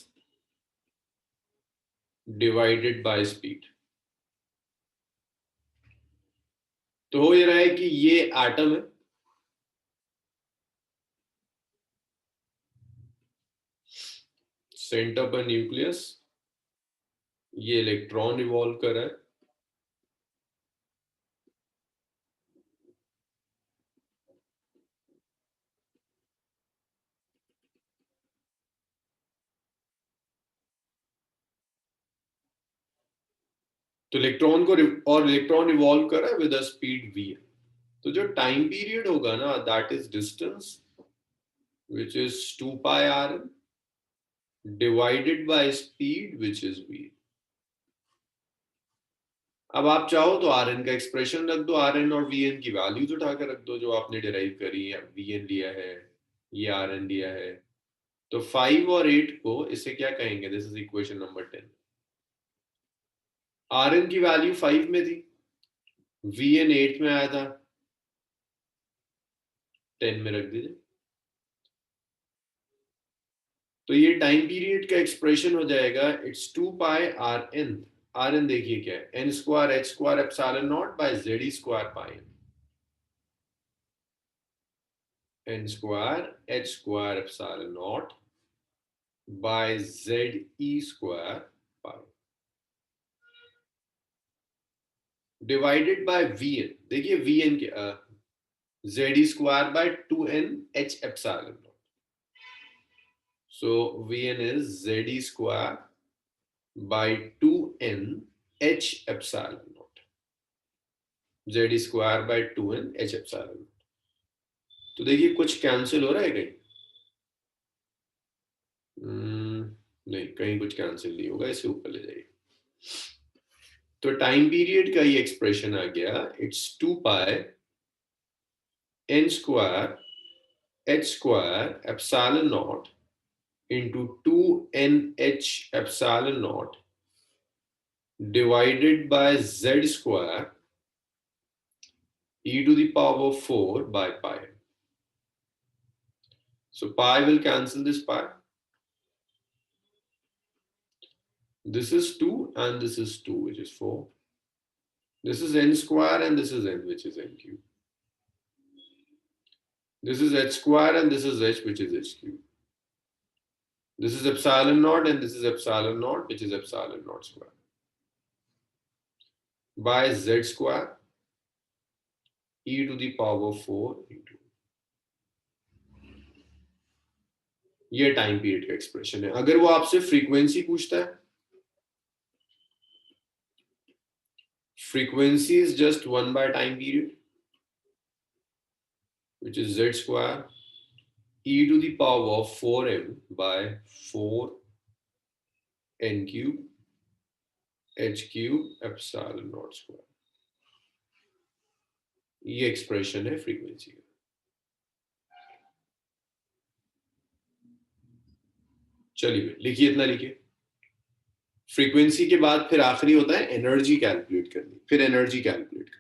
डिवाइडेड बाय स्पीड। तो हो ये रहा है कि ये एटम है, सेंटर पर न्यूक्लियस, ये इलेक्ट्रॉन रिवॉल्व कर रहा है, तो इलेक्ट्रॉन को और इलेक्ट्रॉन रिवॉल्व कर रहा है विद अ स्पीड v। तो जो टाइम पीरियड होगा ना, that is distance which is 2 pi r divided by speed which is v। अब आप चाहो तो आर एन का एक्सप्रेशन रख दो, आर एन और वी एन की वैल्यूज उठा कर रख दो जो आपने डिराइव करी है। वी एन लिया है, ये आर एन लिया है, तो 5 और 8 को इसे क्या कहेंगे, this is equation number 10। R n की वैल्यू 5 में थी, वी एन 8 में आया था, 10 में रख दीजिए। तो ये टाइम पीरियड का एक्सप्रेशन हो जाएगा, it's 2 pi r n. R n देखिए क्या है, n square H square epsilon naught by Z e square pi n. N square H square epsilon naught by Z e square pi divided by v n. देखिए वी एन के z e square by 2n h epsilon naught. So v n is z e square by 2n h epsilon naught. Z e square by 2n h epsilon not. तो देखिए कुछ कैंसिल हो रहा है कहीं? नहीं, कहीं कुछ कैंसिल नहीं होगा, इसे ऊपर ले जाइए। तो टाइम पीरियड का ये एक्सप्रेशन आ गया, it's 2 pi N square H square epsilon naught into 2nh epsilon naught divided by z square e to the power 4 by pi. So pi will cancel this pi. This is 2 and this is 2, which is 4. This is n square and this is n, which is n cube. This is h square and this is h, which is h cube. This is epsilon naught and this is epsilon naught, which is epsilon naught square. By z square e to the power 4 into. ये टाइम पीरियड का एक्सप्रेशन है। अगर वो आपसे फ्रीक्वेंसी पूछता है, frequency is just 1 by time period which is z square e to the power of 4m by 4 n cube h cube epsilon naught square। ये एक्सप्रेशन है फ्रीक्वेंसी का। चलिए लिखिए, इतना लिखिए। फ्रीक्वेंसी के बाद फिर आखिरी होता है एनर्जी कैलकुलेट करनी, फिर एनर्जी कैलकुलेट करनी।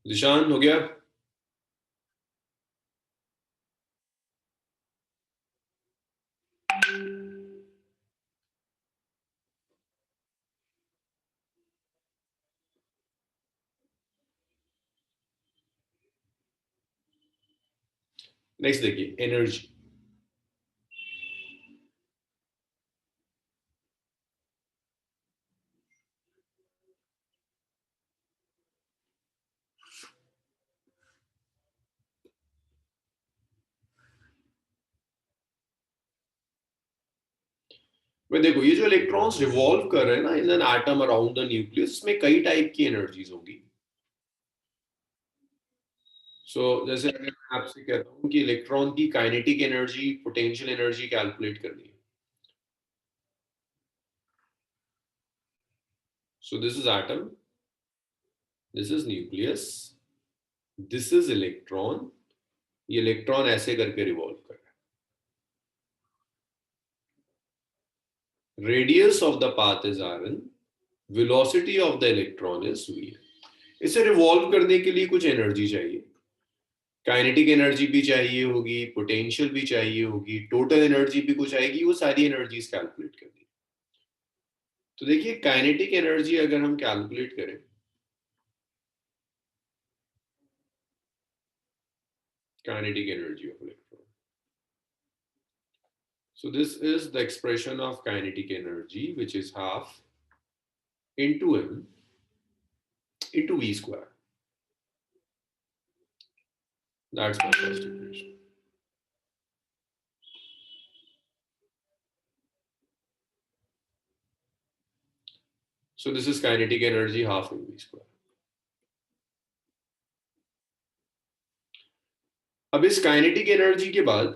निशान हो गया? नेक्स्ट देखिए एनर्जी। मैं देखो ये जो इलेक्ट्रॉन्स रिवॉल्व कर रहे हैं ना in an atom around the nucleus, में कई टाइप की एनर्जीज होंगी। जैसे अगर मैं आपसे कहता हूँ कि इलेक्ट्रॉन की kinetic energy, potential energy calculate करनी है, so this is atom, this is nucleus, this is electron. ये इलेक्ट्रॉन ऐसे करके रिवॉल्व कर रहा है। Radius of the path is R N, velocity of the electron is V. इसे रिवॉल्व करने के लिए कुछ एनर्जी चाहिए, काइनेटिक एनर्जी भी चाहिए होगी, पोटेंशियल भी चाहिए होगी, टोटल एनर्जी भी कुछ आएगी, वो सारी एनर्जीज कैलकुलेट करनी। तो देखिए काइनेटिक एनर्जी अगर हम कैलकुलेट करें, kinetic energy of electron. So this is the expression of kinetic energy, which is half into m into v square. That's my first equation. So this is kinetic energy half in v square. अब इस काइनेटिक एनर्जी के बाद,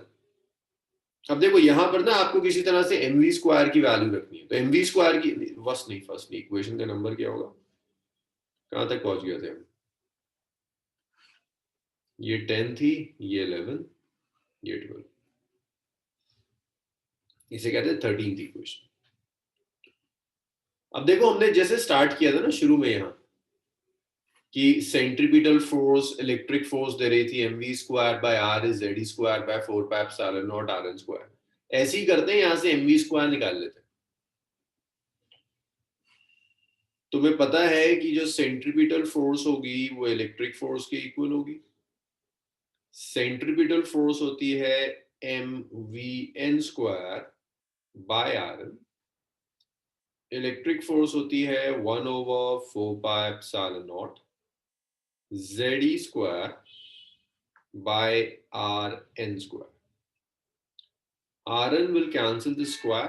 अब देखो यहां पर ना आपको किसी तरह से एम वी स्क्वायर की वैल्यू रखनी है। तो एम वी स्क्वायर की फर्स्ट नहीं, इक्वेशन का नंबर क्या होगा, कहां तक पहुंच गए थे हम? ये 10 थी, ये 11, ये 12, इसे कहते हैं 13th इक्वेशन। अब देखो हमने जैसे स्टार्ट किया था ना शुरू में यहां कि सेंट्रीपिटल फोर्स इलेक्ट्रिक फोर्स दे रही थी M V square by R is Z square by 4 pi epsilon naught R N square. ऐसे ही करते हैं, यहां से एम वी स्क्वायर निकाल लेते हैं। तुम्हें पता है कि जो सेंट्रीपिटल फोर्स होगी वो इलेक्ट्रिक फोर्स के इक्वल होगी। सेंट्रीपिटल फोर्स होती है M V N square by R N, electric force होती है 1/4 pi epsilon naught Z square by R N square. R N will cancel the square,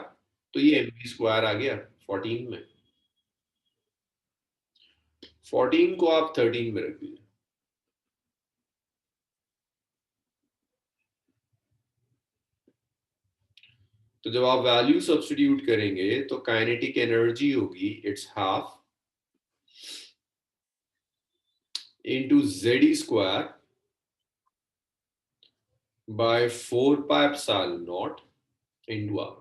तो ये एम वी स्क्वायर आ गया 14 में। 14 को आप 13 में रख दीजिए। तो जब आप वैल्यू सब्स्टिट्यूट करेंगे तो काइनेटिक एनर्जी होगी it's half into Z square by 4 pi epsilon naught into R.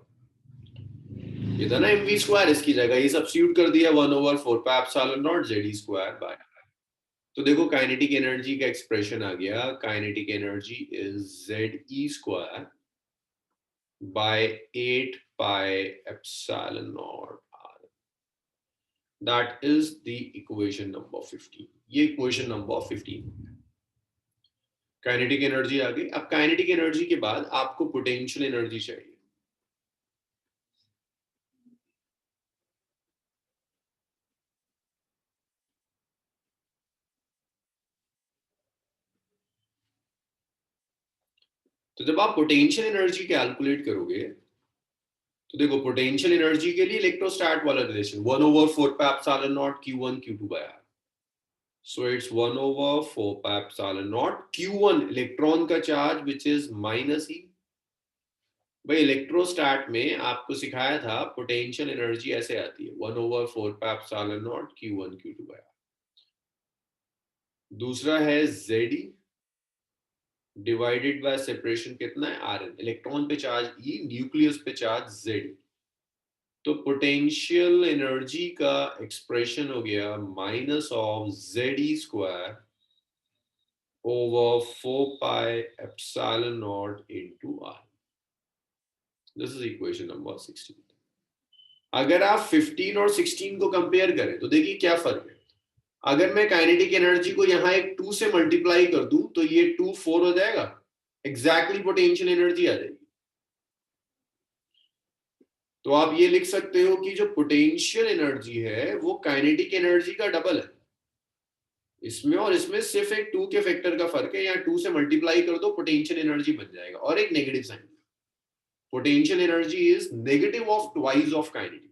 ये था ना mv स्क्वायर, इसकी जगह ये सब्स्टिट्यूट कर दिया 1/4 pi epsilon naught Z square bye. तो देखो काइनेटिक एनर्जी का एक्सप्रेशन आ गया, kinetic energy is ZE square by 8 pi epsilon naught R. That is the equation number 15. ये इक्वेशन नंबर 15। काइनेटिक एनर्जी आ गई। अब काइनेटिक एनर्जी के बाद आपको पोटेंशियल एनर्जी चाहिए। तो जब आप पोटेंशियल एनर्जी कैलकुलेट करोगे तो देखो पोटेंशियल एनर्जी के लिए इलेक्ट्रोस्टैट वाला relation 1/4 pi epsilon naught Q1 Q2 by R। So it's 1/4 pi epsilon naught Q1 electron का चार्ज which is -E। भाई इलेक्ट्रोस्टैट में आपको सिखाया था पोटेंशियल एनर्जी ऐसे आती है 1/4 pi epsilon naught Q1 Q2 by R। दूसरा है ZE डिवाइडेड बाय सेपरेशन कितना है RN, इलेक्ट्रॉन पे चार्ज E, न्यूक्लियस पे चार्ज Z। तो पोटेंशियल एनर्जी का एक्सप्रेशन हो गया -ZE square over 4 pi epsilon naught into R. This is equation number 16। अगर आप 15 और 16 को कंपेयर करें तो देखिए क्या फर्क है। अगर मैं काइनेटिक एनर्जी को यहां एक 2 से मल्टीप्लाई कर दूं तो ये 2 4 हो जाएगा, एग्जैक्टली पोटेंशियल एनर्जी आ जाएगी। तो आप ये लिख सकते हो कि जो पोटेंशियल एनर्जी है वो काइनेटिक एनर्जी का डबल है। इसमें और इसमें सिर्फ एक 2 के फैक्टर का फर्क है, यहाँ 2 से मल्टीप्लाई कर दो पोटेंशियल एनर्जी बन जाएगा और एक negative sign. Potential energy is negative of twice of kinetic.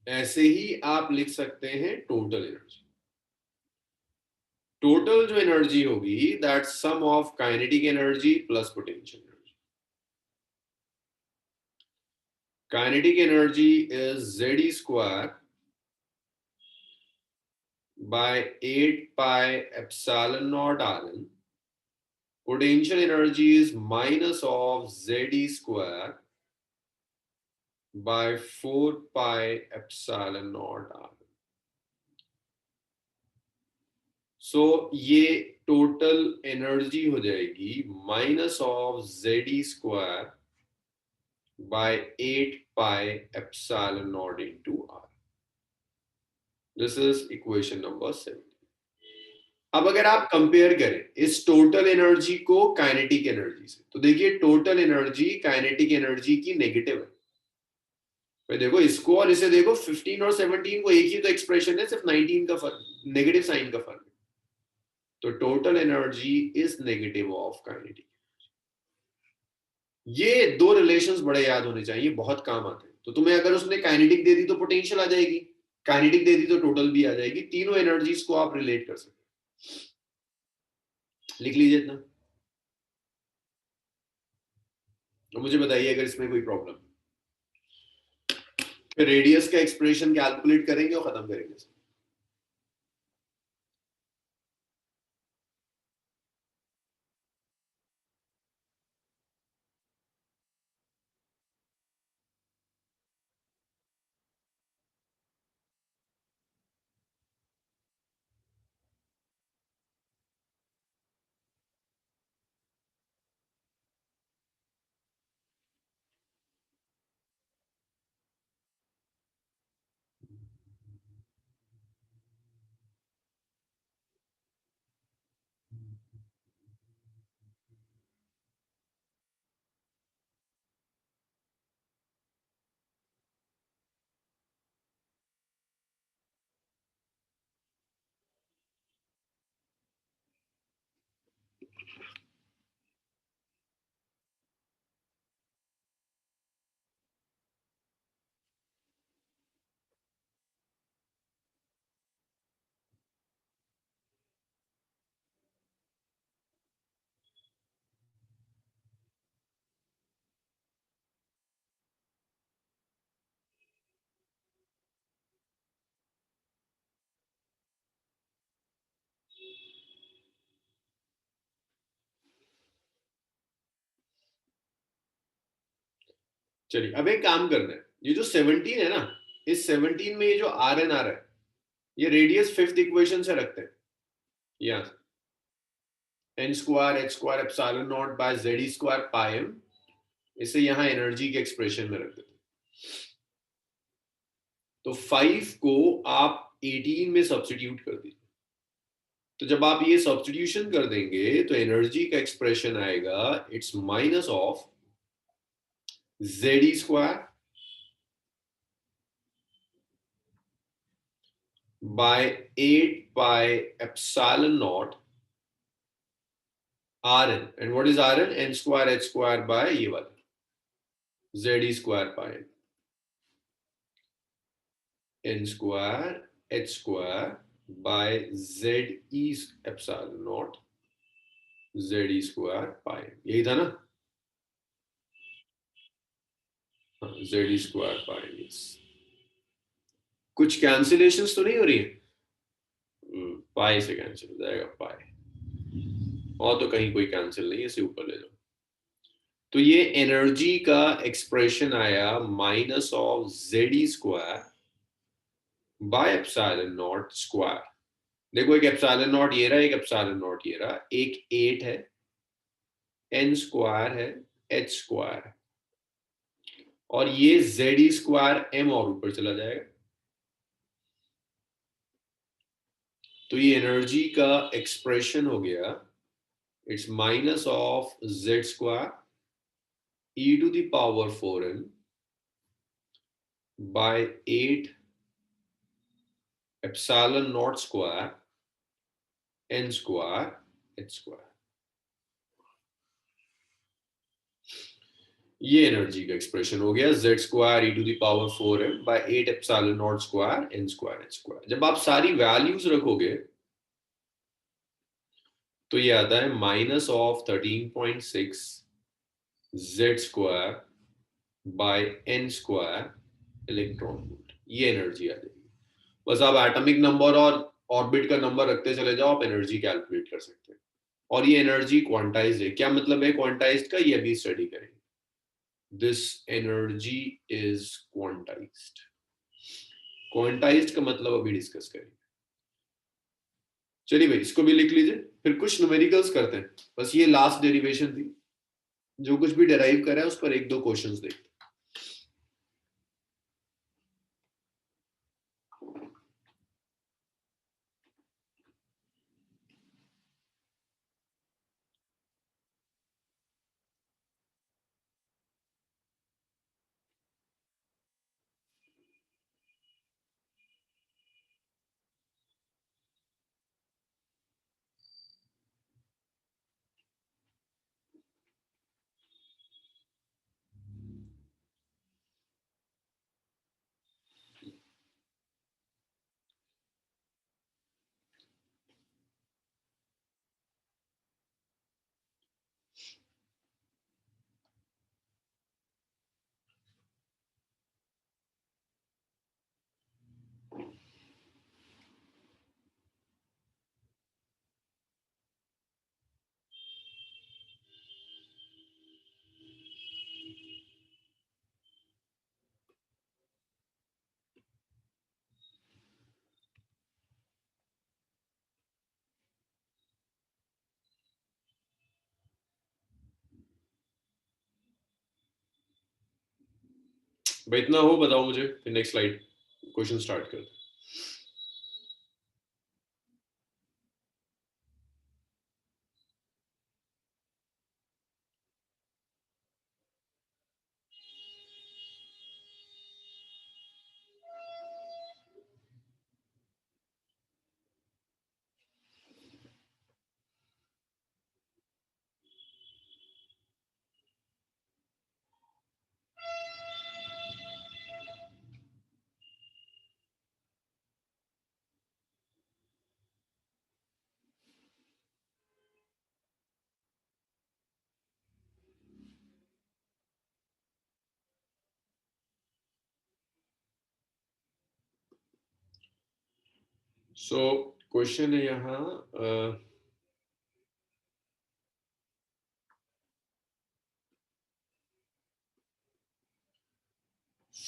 ऐसे ही आप लिख सकते हैं टोटल एनर्जी। टोटल जो एनर्जी होगी that sum of kinetic energy plus potential energy. Kinetic energy is Z square by 8 pi epsilon naught Rn. Potential energy is minus of Z square by 4 pi epsilon naught R। सो ये टोटल एनर्जी हो जाएगी minus of Z square by 8 pi epsilon naught into R। This is equation number 7। अब अगर आप कंपेयर करें इस टोटल एनर्जी को काइनेटिक एनर्जी से तो देखिए टोटल एनर्जी काइनेटिक एनर्जी की नेगेटिव है। भाई देखो इसको और इसे देखो, 15 और 17 को एक ही तो एक्सप्रेशन है, सिर्फ 19 का फर्क, नेगेटिव साइन का फर्क है। तो total energy is negative of kinetic. ये दो रिलेशंस बड़े याद होने चाहिए, बहुत काम आते हैं। तो तुम्हें अगर उसने काइनेटिक दे दी तो पोटेंशियल आ जाएगी, काइनेटिक दे दी तो टोटल भी आ जाएगी। तीनों एनर्जीज को आप रिलेट कर सकते हैं। लिख लीजिए इतना, तो मुझे बताइए अगर इसमें कोई प्रॉब्लम। फिर रेडियस का एक्सप्रेशन कैलकुलेट करेंगे और खत्म करेंगे। चलिए अब एक काम करते हैं, ये जो 17 है ना, इस 17 में ये जो आर एन आ रहा है, ये रेडियस फिफ्थ इक्वेशन से रखते हैं, यहाँ N square H square epsilon naught by Z square pi M, इसे यहाँ एनर्जी के एक्सप्रेशन में रख देते हैं। तो 5 को आप 18 में सब्स्टिट्यूट कर दीजिए। तो जब आप ये सब्स्टिट्यूशन कर देंगे तो एनर्जी का एक्सप्रेशन आएगा, it's minus of Z square by 8 pi epsilon naught R N, and what is R N, N square H square by ये वाला Z square pi N square H square by Z E epsilon naught Z square pi, यही था ना, जेड स्क्वायर पाई। कुछ कैंसिलेशंस तो नहीं हो रही है? पाई से कैंसिल हो जाएगा पाई, और तो कहीं कोई कैंसिल नहीं है, इसे ऊपर ले जाओ। तो ये एनर्जी का एक्सप्रेशन आया minus of Z square by epsilon not square. देखो एक एप्सिलॉन नॉट ये रहा, एक एप्सिलॉन नॉट ये रहा, एक 8 है, एन स्क्वायर है, एच स्क्वायर है, और ये जेड स्क्वायर एम और ऊपर चला जाएगा। तो ये एनर्जी का एक्सप्रेशन हो गया, it's minus of Z square e to the power 4n by 8 epsilon naught square n square h square। ये एनर्जी का एक्सप्रेशन हो गया, z square e to the power 4m by 8 epsilon naught square n square h square। जब आप सारी वैल्यूज रखोगे तो ये आता है minus of 13.6 z square by n square electron volt, ये एनर्जी आ जाएगी। बस आप एटॉमिक नंबर और ऑर्बिट का नंबर रखते चले जाओ, आप एनर्जी कैलकुलेट कर सकते हैं। और ये एनर्जी क्वांटाइज्ड है। क्या मतलब है क्वांटाइज्ड का, ये अभी स्टडी करेंगे। This energy is quantized. Quantized का मतलब अभी डिस्कस करेंगे। चलिए भाई इसको भी लिख लीजिए, फिर कुछ न्यूमेरिकल्स करते हैं। बस ये लास्ट डेरिवेशन थी, जो कुछ भी डेराइव करा है उस पर एक दो क्वेश्चंस देखते हैं। भाई इतना हो बताओ मुझे, फिर नेक्स्ट स्लाइड क्वेश्चन स्टार्ट करते हैं। सो क्वेश्चन है यहाँ,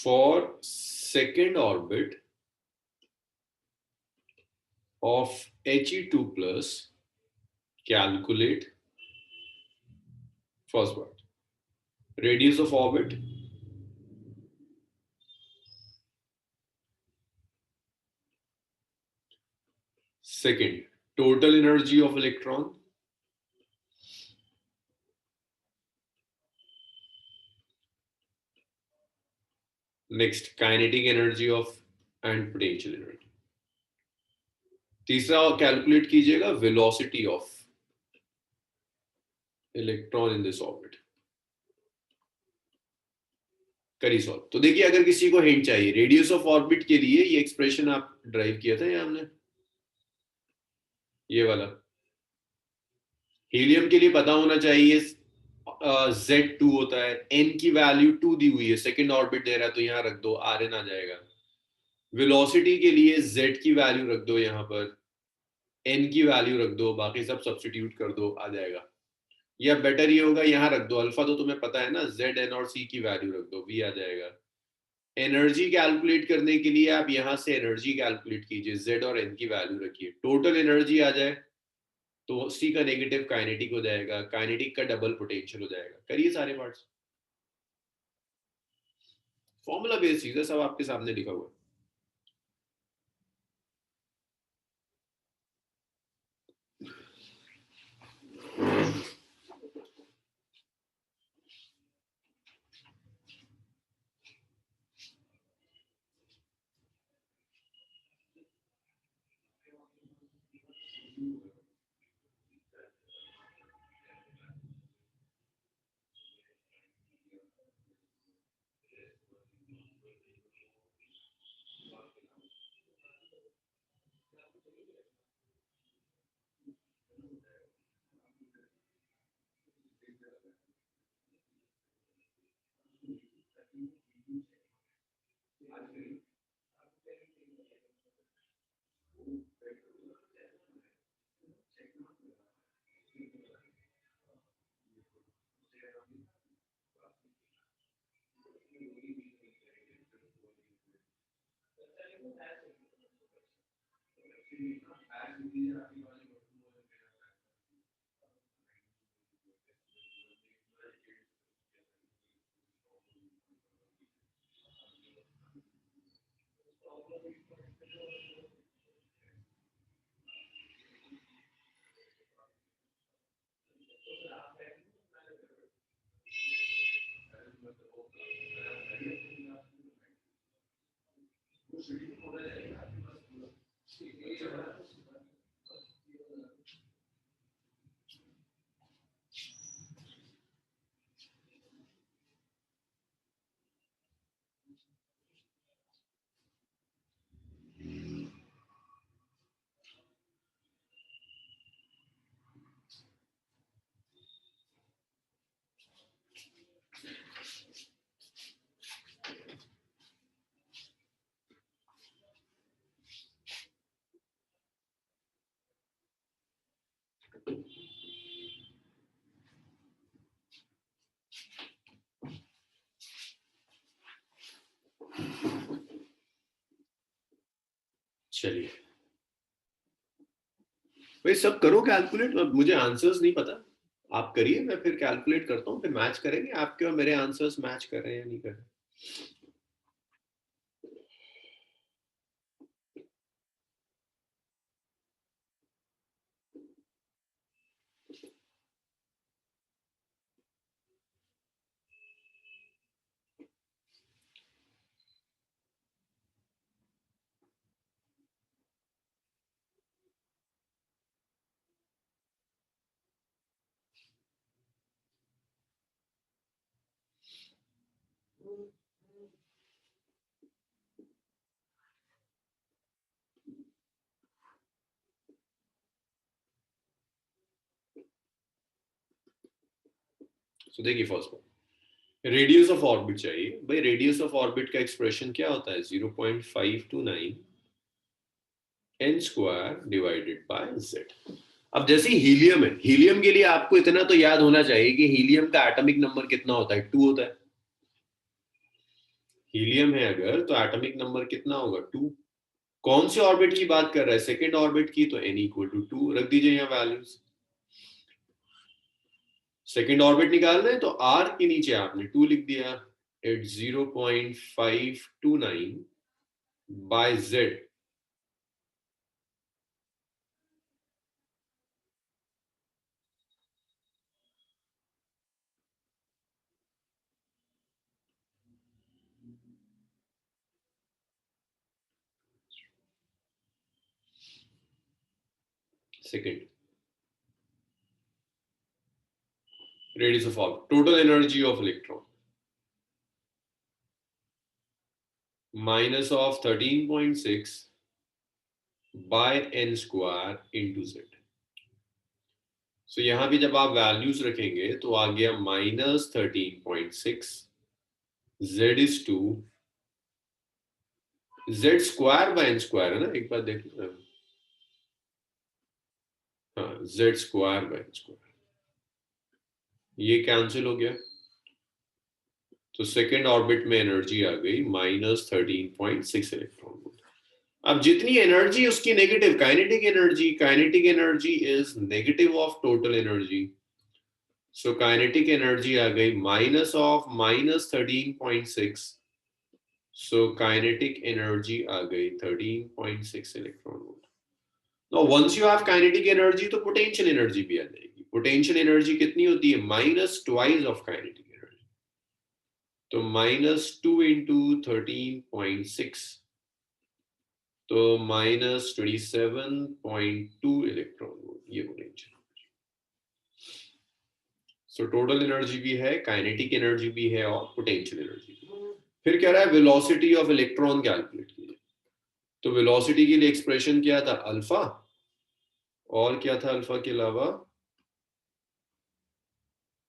for second orbit of He2 plus, calculate first part, radius of orbit, second, total energy of electron, next kinetic energy of and potential energy. तीसरा कैलकुलेट कीजिएगा velocity of electron in this orbit. करी सॉल्व. तो देखिए अगर किसी को हिंट चाहिए रेडियस ऑफ ऑर्बिट के लिए ये एक्सप्रेशन आप ड्राइव किया था या हमने ये वाला हीलियम के लिए पता होना चाहिए Z2 होता है, n की वैल्यू 2 दी हुई है, सेकंड ऑर्बिट दे रहा है तो यहाँ रख दो, Rn आ जाएगा. वेलोसिटी के लिए Z की वैल्यू रख दो, यहाँ पर n की वैल्यू रख दो, बाकी सब सब्स्टिट्यूट कर दो, आ जाएगा. या बेटर ये होगा यहाँ रख दो, अल्फा तो तुम्हें पता है ना, Z, N और C की वैल्यू रख दो, V आ जाएगा. एनर्जी कैलकुलेट करने के लिए आप यहाँ से एनर्जी कैलकुलेट कीजिए, Z और N की वैल्यू रखिए, टोटल एनर्जी आ जाए तो C का नेगेटिव काइनेटिक हो जाएगा, काइनेटिक का डबल पोटेंशियल हो जाएगा. करिए सारे पार्ट्स. फॉर्मूला बेस्ड चीज है, सब आपके सामने लिखा हुआ है. चलिए भाई सब करो कैलकुलेट, मुझे आंसर्स नहीं पता, आप करिए, मैं फिर कैलकुलेट करता हूँ, फिर मैच करेंगे आपके और मेरे आंसर्स मैच कर रहे हैं या नहीं कर रहे. तो देखिए फर्स्ट रेडियस ऑफ ऑर्बिट चाहिए भाई. रेडियस ऑफ ऑर्बिट का एक्सप्रेशन क्या होता है, 0.529 n square divided bye z. अब जैसे हीलियम है, हीलियम के लिए आपको इतना तो याद होना चाहिए कि हीलियम का एटॉमिक नंबर कितना होता है, 2 होता है. हीलियम है अगर तो एटॉमिक नंबर कितना होगा 2। कौन से ऑर्बिट की बात कर रहा है, सेकेंड ऑर्बिट की, तो n इक्वल टू 2 रख दीजिए यहाँ वैल्यूज। सेकेंड ऑर्बिट निकालना है तो r के नीचे आपने 2 लिख दिया at 0.529 by z। Second radius of orbit, total energy of electron minus of 13.6 by n square into z। सो यहां भी जब आप वैल्यूज रखेंगे तो आ गया -13.6, z इज 2, z square by n square है ना, एक बार देख लो। हाँ, z square by n square, ये कैंसिल हो गया। तो सेकेंड ऑर्बिट में एनर्जी आ गई -13.6 इलेक्ट्रॉन वोल्ट। अब जितनी एनर्जी उसकी negative, kinetic energy is negative of total energy. So kinetic energy आ गई minus of -13.6। So kinetic energy आ गई 13.6 electron volt. Now once you have kinetic energy तो पोटेंशियल एनर्जी भी आ जाएगी। पोटेंशियल एनर्जी कितनी होती है, minus twice of kinetic energy. तो -2 इंटू 13.6 तो -27.2 इलेक्ट्रॉन वोल्ट, ये पोटेंशियल। सो टोटल एनर्जी भी है, काइनेटिक एनर्जी भी है और पोटेंशियल एनर्जी भी। फिर कह रहा है वेलोसिटी ऑफ इलेक्ट्रॉन कैलकुलेट कीजिए। तो वेलोसिटी के लिए एक्सप्रेशन क्या था, अल्फा, और क्या था अल्फा के अलावा,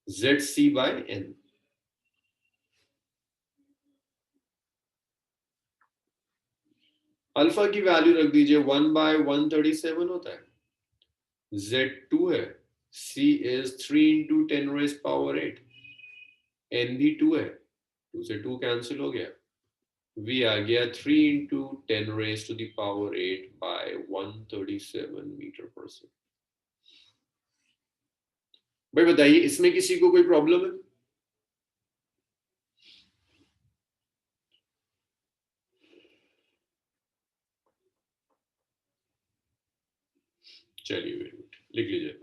ZC/n। अल्फा की वैल्यू रख दीजिए 1/137 होता है, Z2 है, C इज 3 इंटू 10⁻⁸, n भी 2 है, 2 से 2 कैंसिल हो गया, V आ गया 3 इंटू 10⁸ बाय 137 मीटर पर सेकेंड। भाई बताइए इसमें किसी को कोई प्रॉब्लम है? चलिए वेरी गुड, लिख लीजिए।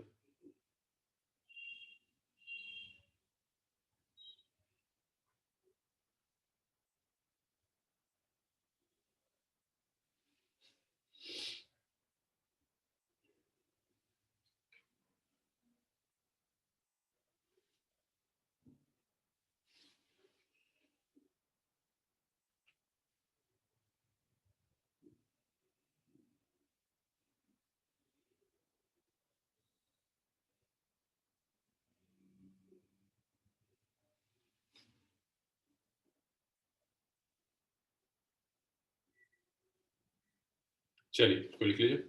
चलिए इसको लिख लीजिए।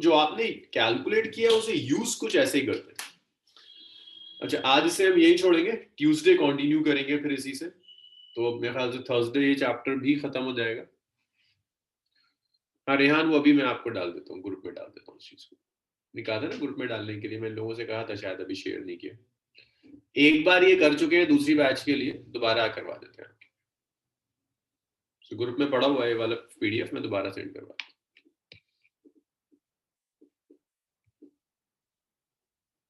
जो आपने कैलकुलेट किया उसे यूज कुछ ऐसे ही करते हैं। अच्छा, आज इसे हम यही छोड़ेंगे, ट्यूसडे कंटिन्यू करेंगे फिर इसी से। तो मेरे ख्याल से थर्सडे ये चैप्टर भी खत्म हो जाएगा। हाँ रेहान, वो अभी मैं आपको डाल देता हूँ, ग्रुप में डाल देता हूँ उस चीज को। निकाला ना ग्रुप में डालने के लिए, मैं लोगों से कहा था, शायद अभी शेयर नहीं किया। एक बार ये कर चुके हैं दूसरी बैच के लिए, दोबारा करवा देते हैं। ग्रुप में पड़ा हुआ है ये वाला PDF, में दोबारा सेंड करवा